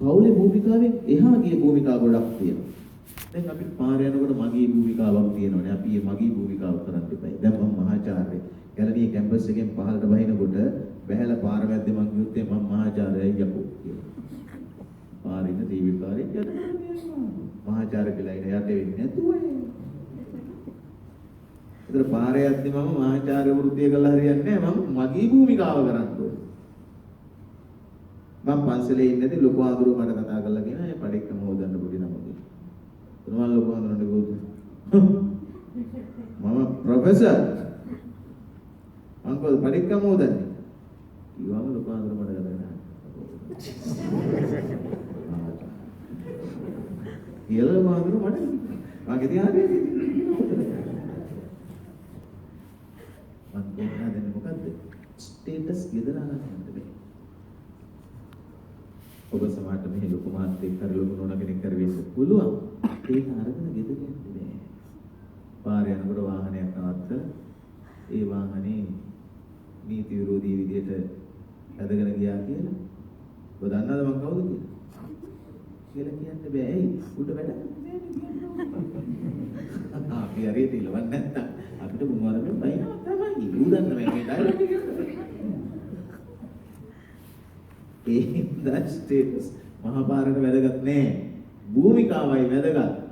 පවුලේ භූමිකාවෙන් එහා ගිය භූමිකා ගොඩක් තියෙනවා. දැන් අපි පාර යනකොට මගේ භූමිකාවක් තියෙනවානේ. අපි මේ මගේ භූමිකාව කරන්න එපා. දැන් මම මහාචාර්ය. ගැලණිය කැම්පස් එකෙන් පහළට බහිනකොට බැහැලා පාර වැද්දේ මං කිව්වේ මම මහාචාර්යයි යකෝ කියලා. පාරින් ටීවී කාරේ යට මහාචාර්ය කියලා ඉන්නේ යට වෙන්නේ නැතුව. ඒතර පාරේ යද්දි මම මහාචාර්ය වෘත්තිය කළා හරියන්නේ නැහැ. මම මගේ භූමිකාව කරන්න ඕනේ. මම පන්සලේ ඉන්නදී ලොකු ආඳුරු මට කතා කරලා කියනවා මේ පඩික්කම හොදන්න පොඩි නමක්. මොනවා ලොකු ආඳුරන්ට ගොඩ. මම ප්‍රොෆෙසර්. අංකල් පඩික්කම හොදන්නේ. ඊවම ලොකු ආඳුරු මට කතා කරනවා. කියලා ආඳුරු මට මගේ තියාගෙන මම කියන්නේ මොකද්ද? ස්ටේටස් ගෙදලා ගන්න බෑ. ඔබ සමහරට මෙහි ලොකු මාත්‍යෙක් කර ලොකු නෝන කෙනෙක් කර වෙන්න පුළුවන්. ඒක අරගෙන ගෙදර යන්නේ නෑ. පාර යනකොට වාහනයක් නවත්තලා ඒ වාහනේ නීති විරෝධී විදියට ඇදගෙන ගියා කියලා. ඔබ දන්නවද මං කවුද කියලා? කියලා කියන්න බෑ. ඇයි? උඩ වැඩ කරන්නේ නෑ. අපි හරියට ඉලවන්නේ නැත්තම් අපිට මොනවද මේ බයිනවා තමයි. උදන්න මේ ඩයලොග් එක. ඒ ස්ටේටස් මහපාරට වැදගත් නෑ. භූමිකාවයි වැදගත්.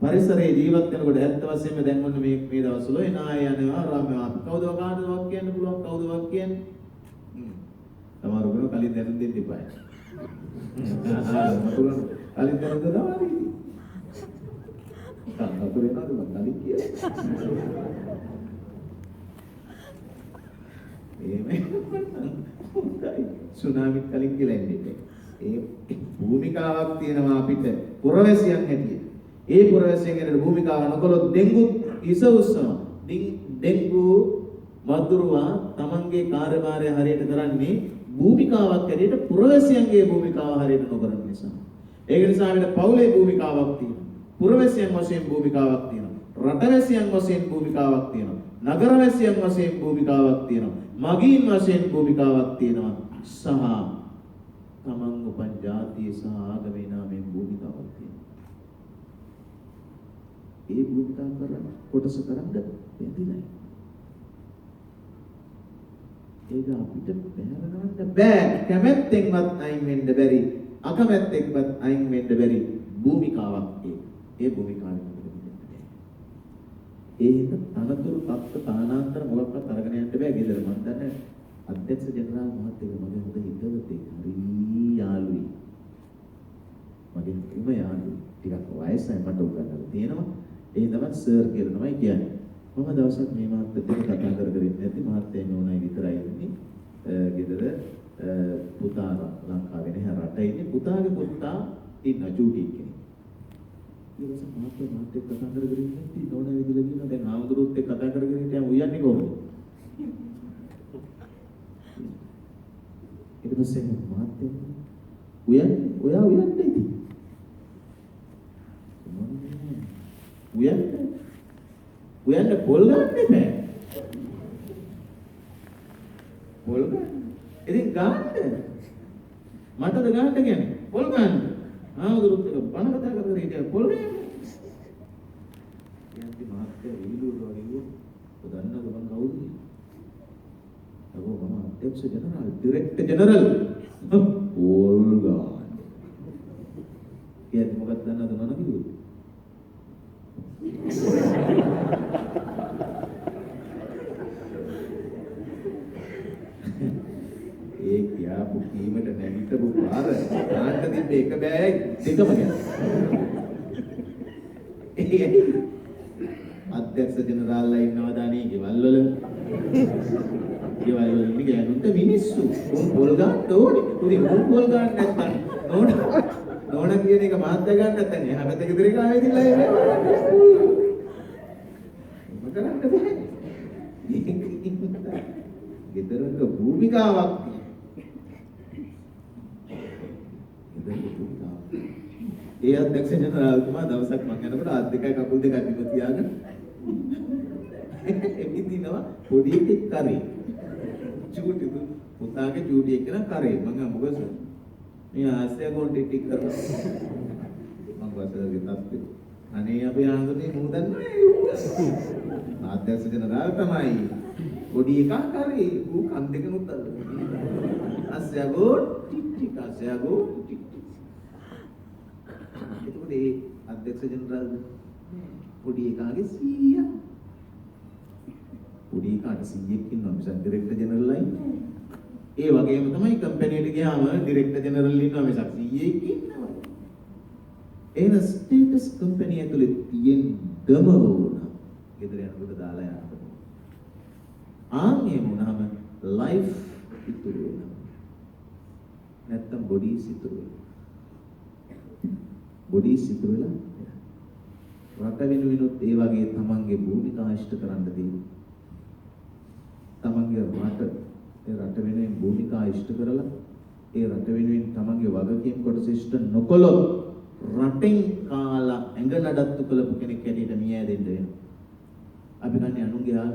පරිසරයේ ජීවත් වෙනකොට ඇත්ත වශයෙන්ම දැන් ඔන්න මේ දවස්වල එන අය යනවා රාමයා කවුද කාටද වක් කියන්න පුළුවන් කවුද වක් කියන්නේ? තමාරු කරන කලින් දැනුම් දෙන්න එපා. කලින් දැනුම් දෙනවා හරි. අතුරේ නේද මම කලින් කියලා. එහෙමයි. සුනාමි කලින් කියලා ඉන්නේ. ඒ භූමිකාවක් තියෙනවා අපිට පුරවැසියන් හැටියට. ඒ පුරවැසියන් හැටියට භූමිකාව නොකළොත් ඩෙන්ගු ඉස උස්සනවා. ඩෙන්ගු මදුරුවා තමන්ගේ කාර්යභාරය හරියට කරන්නේ භූමිකාවක් හැටියට පුරවැසියන්ගේ භූමිකාව හරියට නොකරන නිසා. ඒක නිසා අපිට පවුලේ භූමිකාවක් තියෙනවා. පුරවැසියන් වශයෙන් භූමිකාවක් තියෙනවා. රටවැසියන් වශයෙන් භූමිකාවක් තියෙනවා. නගරවැසියන් වශයෙන් භූමිකාවක් තියෙනවා. මගීන් වශයෙන් භූමිකාවක් තියෙනවා. සහ තමන් උපන් ජාතිය සහ ආගමේ නාමයෙන් භූමිකාවක් තියෙනවා. ඒ භූමිකා කරන කොටස කරන්න බැඳිලා. ඒක අපිට බැහැර කරන්න බෑ. කැමැත්තෙන්වත් අයින් වෙන්න බැරි. අකමැත්තෙන්වත් අයින් වෙන්න බැරි භූමිකාවක් ඒක. ඒ භූමිකාවෙන් අපිට මිදෙන්න බෑ. ඒක තනතුරු තත්ත්ව තානාන්තර මොකක්වත් අරගෙන යන්න බෑ ගෙදර. මම දන්නේ අධ්‍යක්ෂ ජනරාල් මහත්තයා මගේ හොඳ හිතවතෙක්. හරි යාළුවෙක්. මගේ හිතම යාළුවෙක්. ටිකක් වයසයි මට උගන්වලා තියෙනවා. ඒ තමයි සර් කියලා තමයි කියන්නේ. මම දවසක් මේ මහත්තයත් එක්ක කතා කර කර ඉන්නේ නැති මහත්තයා නෝනයි විතරයි ඉන්නේ. ගෙදර පුතා ලංකාවේ නැහැ රටේ ඉන්නේ. පුතාගේ පුතා ඉන්න චූටි කෙනෙක්. ඊට පස්සේ මහත්තයා කතා කර කර ඉන්නේ නැති නෝනා විදිහට කියනවා දැන් ආමුදුරුත් එක්ක කතා කර කර හිටියම උයන්නේ කොහොමද? ඊට පස්සේ මහත්තයා උයන්නේ ඔයා උයන්නේ ඉතින්. උයන්න පොල් ගන්න බෑ. පොල් ගන්න. ඉතින් ගන්න. මටද ගන්න කියන්නේ පොල් ගන්න. ආමුදුරුත් එක බණ කතා කර කර හිටියා පොල් ගන්න. යන්ති මාත්‍ය විලුරු වගේ ඔය දන්නද මම කවුද? මම අධ්‍යක්ෂ ජනරාල් ඩිරෙක්ටර් ජනරල් පොල් ගන්න. කියත් මොකක්ද දන්නද නෝනා කිව්වේ? ඒ කියාපු කීමට නැගිටපු පාර කාන්ට තිබ්බ එක බෑයි දෙකම ගියා. අධ්‍යක්ෂ ජනරාල්ලා ඉන්නවා දානේ ගෙවල් වල. ගෙවල් වල ඉන්නේ ගෑනුන්ට මිනිස්සු. උන් පොල් ගන්න ඕනේ. උන් පොල් ගන්න නැත්නම් නෝන කියන එක මාත්‍ය ගන්න නැත්නම් එහා පැත්තේ ගෙදර එක ආයෙදිලා එන්නේ. කරන්න බෑ. ගෙදරක භූමිකාවක් ඒ අධ්‍යක්ෂ ජනරාල්තුමා දවසක් මම යනකොට අත් දෙකයි කකුල් දෙකයි බිම තියාගෙන එමිදිනවා පොඩි එකෙක් කරේ. චූටි පුතාගේ චූටි එක්කන කරේ. මම මොකද මේ ආස්‍ය කොන්ටි ටික කරලා මම වසරේ තත්ත්වෙ අනේ අපේ ආන්දරේ මොහොතන්නේ අධ්‍යක්ෂ ජනරාල් තමයි පොඩි එකක් කරේ ඌ කන් දෙකනුත් අල්ලගෙන ආස්‍යගෝ ටික් ආස්‍යගෝ ටික් එතකොට ඒ අධ්‍යක්ෂ ජනරාල් පොඩි එකාගේ 100 පොඩි එකාට 100ක් ඉන්නවා මිසක් ඩිරෙක්ටර් ජනරල් අයින්නේ ඒ වගේම තමයි කම්පැනියට ගියාම ඩිරෙක්ටර් ජනරල් ඉන්නවා මිසක් 100ක් ඉන්නවා එන ස්ටේටස් කම්පැනි ඇතුලේ තියෙන්නම ඕන ගෙදර යනකොට දාලා යන්න ආන්නේ මොනවාම ලයිෆ් ඉතුරු වෙනවා නැත්තම් බොඩීස් ඉතුරු වෙනවා බොඩීස් ඉතුරු වෙලා රට වෙනුවෙනුත් ඒ වගේ තමන්ගේ භූමිකා ඉෂ්ට කරන්න තියෙනවා තමන්ගේ රට ඒ රට වෙනුවෙන් භූමිකා ඉෂ්ට කරලා ඒ රට වෙනුවෙන් තමන්ගේ වගකීම් කොටස ඉෂ්ට නොකළොත් රටෙන් කාලා ඇඟ නඩත්තු කළපු කෙනෙක් හැටියට මිය දෙන්න වෙනවා. අපි කන්නේ අනුන්ගේ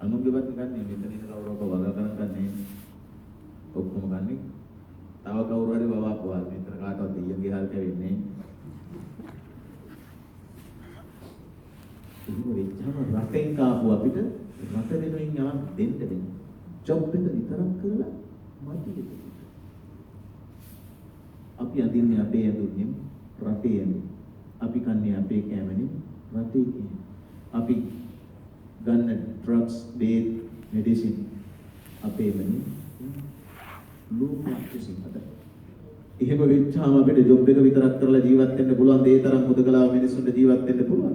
අනුන්ගේවත් කන්නේ මෙතන ඉන්න කවුරක වග කරන් කන්නේ. ඔක්කොම කන්නේ. තව කවුරු හරි වවාපුවා. මෙතන කාටවත් දෙයියන්ගේ හාල් කැවෙන්නේ. එහෙම වෙච්චාම රටෙන් කාපු අපිට රට වෙනුවෙන් යමක් දෙන්න වෙනවා. ජොබ් එක විතරක් කරලා මැටි දෙන්න. අපි අදින්නේ අපේ ඇඳුම්ෙන් රටේ ඇඳුම්. අපි කන්නේ අපේ කෑමෙන් රටේ කෑම. අපි ගන්න ඩ්‍රග්ස්, බේත්, මෙඩිසින් අපේ වෙන්නේ ලෝ ප්‍රැක්ටිසින් හද. එහෙම වෙච්චාම අපිට ජොබ් එක විතරක් කරලා ජීවත් වෙන්න පුළුවන් දේ තරම් මුදකලාව මිනිස්සුන්ට ජීවත් වෙන්න පුළුවන්.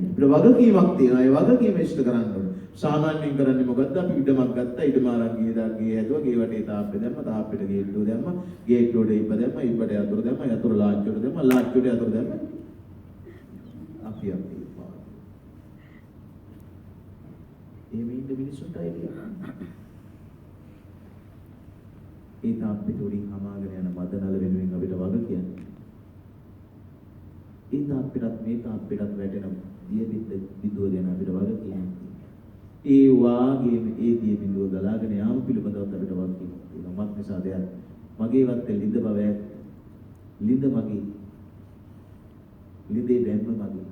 අපිට වගකීමක් තියෙනවා. ඒ වගකීම ඉෂ්ට කරන්න ඕනේ. සාමාන්‍යයෙන් කරන්නේ මොකද්ද? අපි ඉඩමක් ගත්තා. ඉඩම අරන් ගේ හැදුවා. ගේ වටේ තාප්පේ දැම්මා. තාප්පෙට ගේට්ටුව දැම්මා. ගේට්ටුවට ඉබ්බ දැම්මා. ඉබ්බට යතුරු දැම්මා. යතුරු ලාච්චුවට දැම්මා. ලාච්චුවට යතුරු දැම්මා. අපි එහෙම ඉන්න මිනිස්සුන්ට අයිතියි. ඒ තාප්පෙට උඩින් හමාගෙන යන මදනල වෙනුවෙන් අපිට වග කියන්නේ. ඒ තාප්පෙටත් මේ තාප්පෙටත් වැටෙන දිය බිඳුව ගැන අපිට වග කියන්නේ. ඒ වාගේම ඒ දිය බිඳුව ගලාගෙන යාම පිළිබඳව අපිට වග කියනවා. මත් නිසා දෙයක් මගේවත් ලිඳ බව ලිඳ මගේ ලිඳේ බැම්ම මගේ.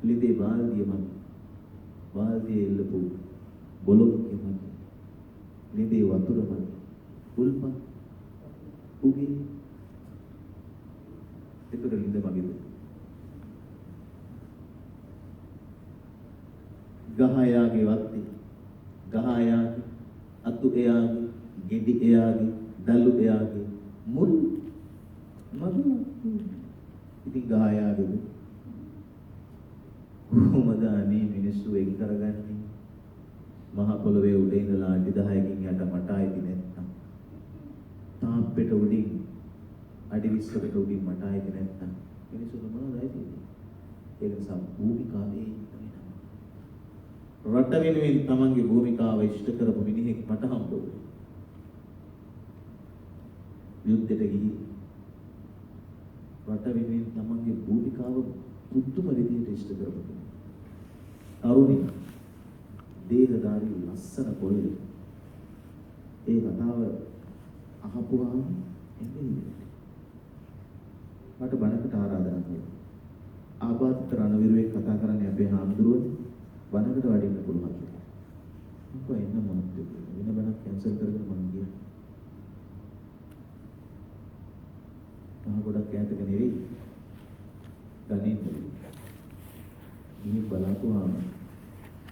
ලිඳේ වාල්දිය මගේ. වාල්දියේ එල්ලපු බොලොක්කේ මගේ. ලිඳේ වතුර මගේ. උල්පත් උගේ ඒතර ලිඳ මගේද? ගහ එයාගේ වත්තේ. ගහ එයාගේ, අතු එයාගේ, ගෙඩි එයාගේ, දළු එයාගේ, මුල් මගේ. ඉතින් ගහ එයාගේද? කොහොමද අනේ මිනිස්සු එක් කරගන්නේ? මහ පොළවේ උඩ ඉඳලා අඩි 10කින් යට මට ආйти නැත්තම්. තාප්පෙට උඩින් අඩි 20කට උඩින් මට ආйти නැත්තම් මිනිස්සුන්ට මොනවද ආйти? ඒක නිසා භූමිකාවේ රට වෙනුවෙන් තමන්ගේ භූමිකාව ඉෂ්ට කරපු මිනිහෙක් මට හම්බ වුණා. යුද්ධෙට ගිහින් රට වෙනුවෙන් තමන්ගේ භූමිකාව පුදුම විදිහට ඉෂ්ට කරපු කෙනෙක්. තරුණි දේහධාරී ලස්සන පොළේ. ඒ කතාව අහපුවාම එන්නේ මට බණකට ආරාධනා කළා. ආබාධිත රණවිරුවෙක් කතා කරන්නේ අපේ හාමුදුරුවෝ බණකට වඩින්න පුළුවන් කියලා. මම එන්න මොනවද වෙන බණක් කැන්සල් කරගෙන මම ගියා. මම ගොඩක් ඈතක නෙවෙයි. ගණින් ඉන්නේ බලාපුවාම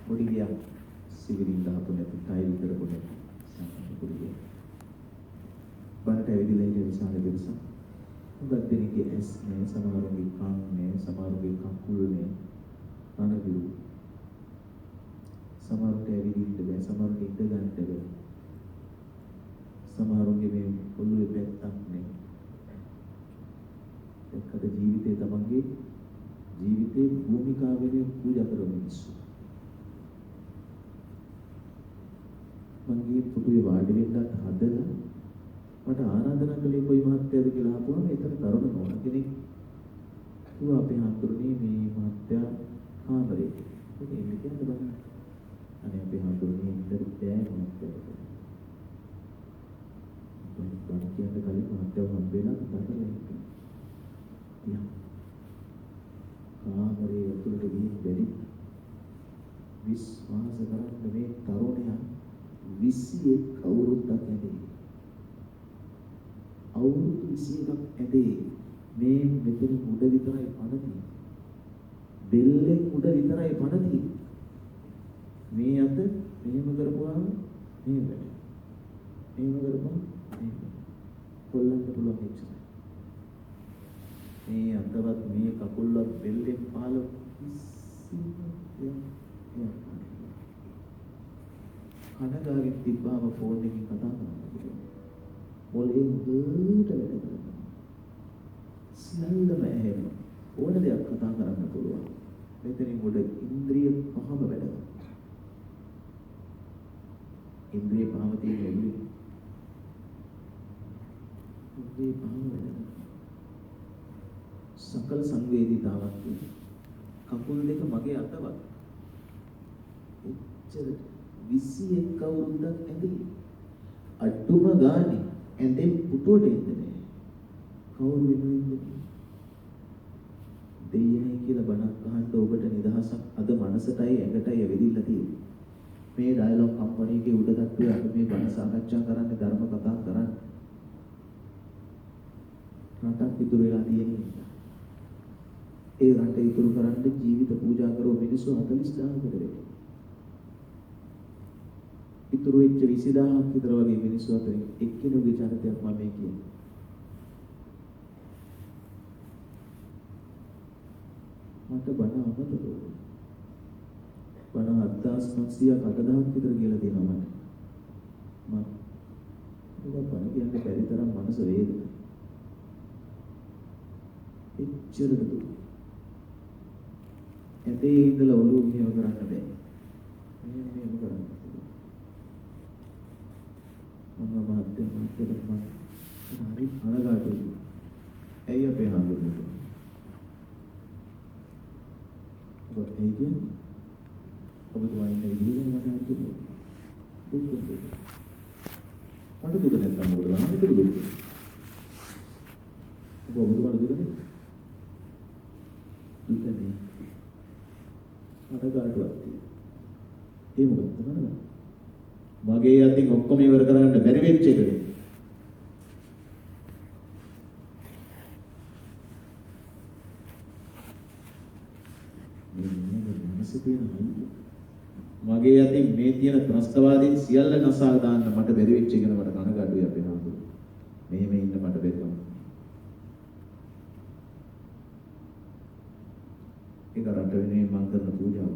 පොඩි ගියා. සිවිලින් දාපු නැති ටයිල් කරපු නැති සම්පූර්ණ ගියා. බණට ඇවිදලා ඉන්න විශාල දෙයක්. උගත් දෙනෙක්ගේ ඇස් නෑ, සමහරුගේ කන් නෑ, සමහරුගේ කකුල් නෑ. රණවිරු සමහරට ඇවිදින්න බෑ, සමහරට ඉඳ ගන්න බෑ. සමහරුගේ මේ ඔළුවේ පැත්තක් නෑ. එක්කද ජීවිතේ තමන්ගේ ජීවිතේ භූමිකාවෙන් පූජා කරන මිනිස්සු. මගේ පුතුේ වාඩි වෙන්නත් හදලා මට ආරාධනා කළේ කොයි මහත්තයාද කියලා අහපුවම එතන තරුණ නෝන කෙනෙක් කිව්වා අපේ හඳුරන්නේ මේ මහත්තයා කාමරේ. ඒක එන්නේ කියන්න බෑ. අනේ අපේ හඳුරන්නේ ඉඳලා බෑ මහත්තයා. බණ කියන්න කලින් මහත්තයා හම්බෙලා කතා කරලා ඉන්නවා. කාමරේ ඇතුළට ගිහින් බැරි විශ්වාස කරන්න මේ තරුණයා 21 අවුරුද්දක් ඇදී අවුරුදු 21ක් ඇදී මේ මෙතන උඩ විතරයි පණති බෙල්ලෙන් උඩ විතරයි පණති මේ අත මෙහෙම කරපුවාම මෙහෙම වෙනවා මෙහෙම කරපුවාම මෙහෙම කොල්ලන්ට පුළුවන් එච්චරයි මේ අතවත් මේ කකුල්වත් බෙල්ලෙන් පහළ කනගාවින් තිබ්බාම ෆෝන් එකකින් කතා කරනවා. මොලේ උඩට වැඩ කරනවා. සියල්ලම ඇහෙනවා. ඕන දෙයක් කතා කරන්න පුළුවන්. මෙතනින් උඩ ඉන්ද්‍රිය පහම වැඩ කරනවා. ඉන්ද්‍රිය පහම තියෙන්නේ ඉන්ද්‍රිය පහම වැඩ කරනවා. සකල සංවේදීතාවක් තියෙනවා. කකුල් දෙක මගේ අතවත්. එච්චර 21 අවුරුද්දක් ඇදී අඩුම ගානේ ඇඳෙන් පුටුවට එන්නේ කවුරු වෙනුවෙන්ද දෙයියනේ කියලා බණක් අහන්න ඔබට නිදහසක් අද මනසටයි ඇඟටයි ඇවිදින්න තියෙන්නේ මේ ඩයලොග් කම්පැනි එකේ උඩ තට්ටුවේ අපි මේ බණ සාකච්ඡා කරන්නේ ධර්ම කතා කරන්නේ රටක් ඉතුරු වෙලා තියෙනවා ඒ රට ඉතුරු කරන්න ජීවිත පූජා කරෝ මිනිස්සු 40000කට වෙනවා ඉතුරු වෙච්ච 20000ක් විතර වගේ මිනිස්සු අතරින් එක්කෙනෙකුගේ චරිතයක් මම මේ කියන්නේ. මට බණ අමතක වුණා. බණ 7500ක් 8000ක් විතර කියලා දෙනවා මට. මම ඒක බණ කියන්නේ බැරි තරම් මනස වේදනයි. එච්චරද ඇතේ ඉඳලා ඔළුව මෙහෙම කරන්න බෑ. මෙහෙම කරන්න. මම මහත්කමට හරි අනගාටුයි. ඇයි අපේ හඳුනන්නේ? ඔබ ඒ කියන්නේ ඔබ දුවන්නේ විදිහට මට හිතුනේ. දුක දුක. මට දුක නැත්තම් මොකද වන්නේ? දුක දුක. ඔබ දුක දුක. කනගාටුවක් තියෙනවා. ඒ මොකක්ද කරන්නේ? මගේ අතින් ඔක්කොම ඉවර කරගන්න බැරි වෙච්ච එකනේ. මගේ අතින් මේ තියෙන ත්‍රස්තවාදීන් සියල්ල නසා දාන්න මට බැරි වෙච්ච එක මට කනගාටුයි අපේ හාමුදුරුවෝ. මෙහෙම ඉන්න මට බැරිකම. ඒක රට වෙනුවෙන් මම කරන පූජාව.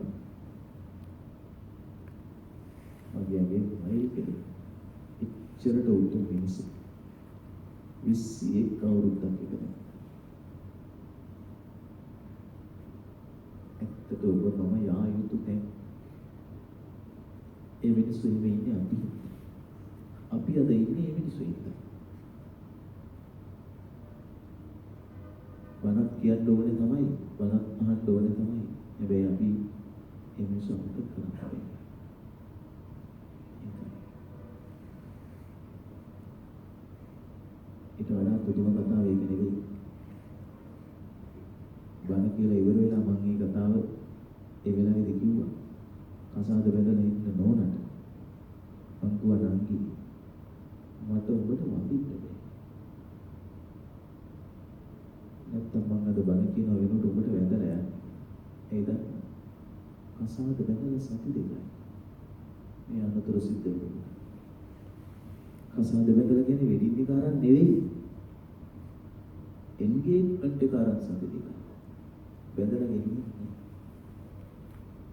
මගේ මයිල් කෙනෙක්. ඉච්චරට උතුම් මිනිස්සු. 21 අවුරුද්දක් ඉඳලා. ඇත්තට ඔබ මම යා යුතු තැන්. ඒ මිනිස්සු ඉන්නේ අපි. අපි අද ඉන්නේ මේ මිනිස්සු ඉන්න. බණක් කියන්න ඕනේ තමයි. බණක් අහන්න ඕනේ තමයි. හැබැයි අපි මේ මිනිස්සු අමතක කරනවා. ඊට වඩා පුදුම කතාව ඒක නෙවෙයි. බණ කියලා ඉවර වෙලා මම මේ කතාව ඒ වෙලාවේදී කිව්වා. කසාද බැඳලා ඉන්න නෝනට මං කිව්වා නංගි මට ඔබට වඳින්න බෑ. නැත්තම් මං අද බණ කියන වෙනුවට ඔබට වැඳලා යන්නේ. ඒද කසාද බැඳලා සති දෙකයි. මේ අනතුරු සිද්ධ වෙනවා. කසාද බැඳලා කියන්නේ වෙඩින් එක අරන් නෙවෙයි. එන්ගේජ්මන්ට් එක අරන් සති දෙකයි. බැඳලා ගෙනියන්නේ.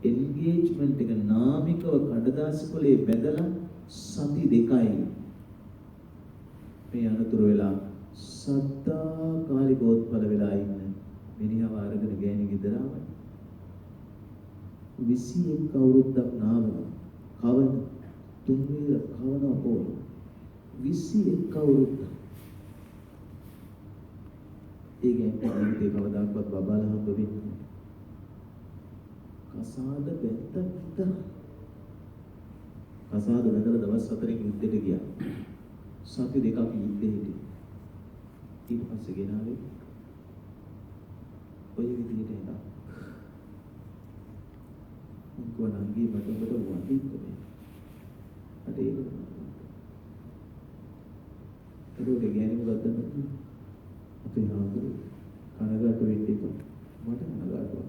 එන්ගේජ්මන්ට් එක නාමිකව කඩදාසි කොලේ බැඳලා සති දෙකයි. මේ අනතුරු වෙලා සද්දා කාලිකෝත්පල වෙලා ඉන්න මිනිහව අරගෙන ගෑණි ගෙදර ආවා. 21 අවුරුද්දක් නාවනවා. කවන තුන්වීර කවනවා පොල්. 21 අවුරුද්ද. ඒ ගෑණි කවදාකවත් බබාලා හම්බ වෙන්නේ නැහැ. කසාද බැඳ කසාද බැඳලා දවස් 4කින් යුද්ධෙට ගියා. සති දෙකක් යුද්ධෙ හිටියේ. ඊට පස්සේ ගෙනාවේ ඔය විදිහට එනවා. උන්කෝනංගී මට ඔබට වඳින්න බෑ. අද ඒක ගෑණි මොකක්ද දන්නවද? අපේ හාමුදුරුවෝ කනගාටු වෙන්න එපා. මට කනගාටුවක්.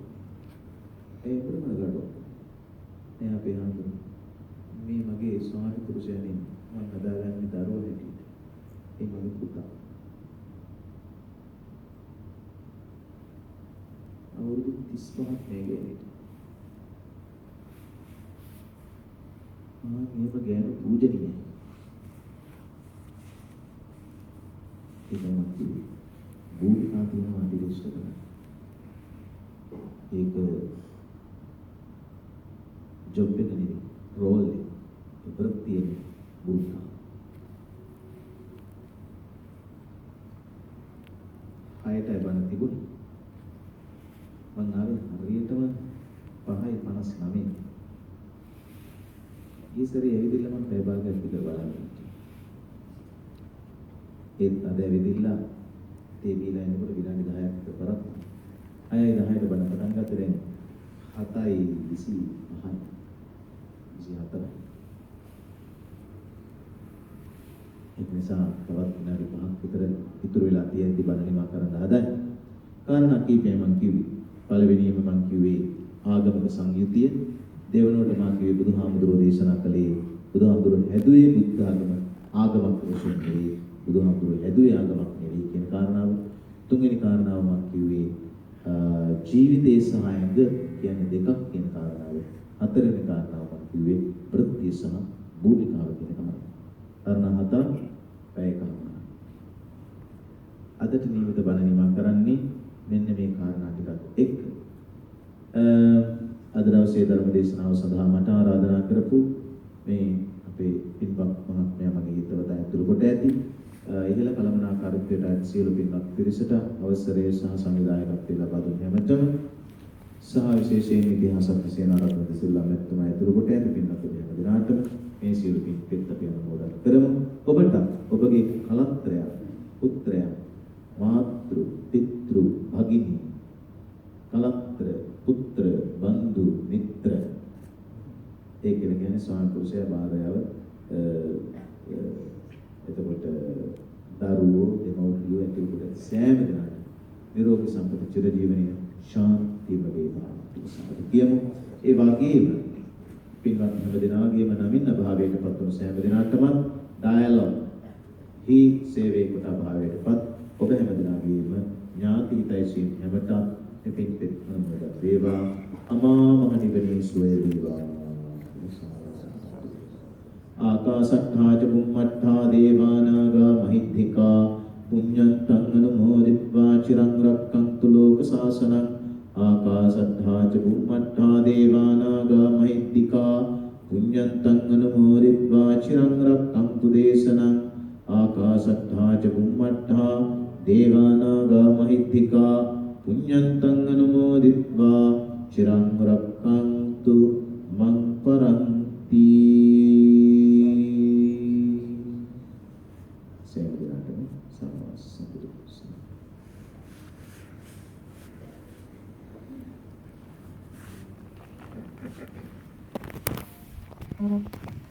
ඒ මොකද කනගාටුවක්? එයා අපේ හාමුදුරුවෝ මේ මගේ ස්වාමි පුරුෂයන්ෙන් මම හදාගන්නේ දරුවෝ හැටියට. ඒ මගේ පුතා. අවුරුදු 35ක් මේ ගෑණිට. මේක ගෑනු පූජනීයයි. ඒකම භූමිකා තියෙනවා අධිරේෂ්ඨ කරන. ඒක ජොබ් එක නෙවෙයි රෝල් එක. වෘත්තිය භූමිකා. ආයතය බණ තිබුණේ. මම ආවේ හරියටම 5:59. ඊසරේ ඇවිදilla මම පැය භාගයක් විතර බලන්න හිටියා. ඒත් අද ඇවිදilla තේ බීලා එනකොට විනාඩි 10ක් විතර කරත් 6:10ට බණ පටන් ගත්තේ දැන් 7:25යි 24යි. ඒ නිසා තවත් විනාඩි 5ක් විතර ඉතුරු වෙලා තියෙද්දි බණ නිමා කරන්න හදන්නේ. කාරණා කීපයක් මම කිව්වේ. පළවෙනියම මම කිව්වේ ආගමික සංයුතිය. දෙවනුවට මම කිව්වේ බුදුහාමුදුරුවෝ දේශනා කළේ බුදුහාමුදුරුවෝ හැදුවේ බුද්ධ ආගමක් වශයෙන් නෙවෙයි. බුදුහාමුදුරුවෝ හැදුවේ ආගමක් නෙවෙයි කියන කාරණාව. තුන්වෙනි කාරණාව මම කිව්වේ ජීවිතයේ සහ ඇඟ කියන්නේ දෙකක් කියන කාරණාව. හතරවෙනි කාරණාව මම කිව්වේ වෘත්තිය සහ භූමිකාව කියන කාරණාව. කාරණා හතර පැය කාරණා. අදට නියමිත බණ නිමා කරන්නේ මෙන්න මේ කාරණා ටිකත් එක්ක. අද දවසේ ධර්ම දේශනාව සඳහා මට ආරාධනා කරපු මේ අපේ පින්වත් මහත්මයා මගේ හිතවත ඇතුළු කොට ඇති ඉහළ කළමනාකාරීත්වයට අයත් සියලු පින්වත් පිරිසට අවසරය සහ සංවිධායකත්වය ලබා දුන් හැමතෙම සහ විශේෂයෙන් ඉතිහාසඥ සේනාරත්න දෙසිල්ලා මැතිතුමා ඇතුළු කොට ඇති පින්වත් හැම දිනාටම මේ සියලු පින්පෙත් අපි අනුමෝදන් කරමු. ඔබට ඔබගේ කලත්‍රය පුත්‍රය මාතෘ පිතෘ භගිනී කලත්‍ර පුත්‍ර බන්දු මිත්‍ර කියන්නේ ස්වාමි පුරුෂයා භාර්යාව එතකොට දරුවෝ දෙමව්පියෝ ඇතුළු සෑම දෙනාට නිරෝගී සම්පත චිර ජීවනයේ ශාන්තිම වේවා කියමු. ඒ වගේම පින්වත් හැම දෙනාගේම නමින් අභාවයට පත් වන සෑම දෙනාටම ඩයලොග් හි සේවයේ කොට අභාවයටපත් ඔබ හැම දෙනාගේම ඥාති හිතයිසින් හැමතත් එපින් පිටකම වේවා අමා මහ නිවනේ සුවය වේවා. ආකාශට්ඨා ච බුම්මට්ඨා දේවානාගා මහිද්దికා පුඤ්ඤන්තං අනුමෝදිත්වා චිරං රක්ඛන්තු ලෝක සාසනං. ආකාශට්ඨා ච බුම්මට්ඨා දේවානාගා මහිද්దికා පුඤ්ඤන්තං අනුමෝදිත්වා චිරං රක්ඛන්තු දේශනං. ආකාශට්ඨා ච බුම්මට්ඨා දේවානාගා මහිද්దికා පුඤ්ඤන්තං අනුමෝදිත්වා චිරං රක්ඛන්තු මං පරන්ති. Mm-hmm.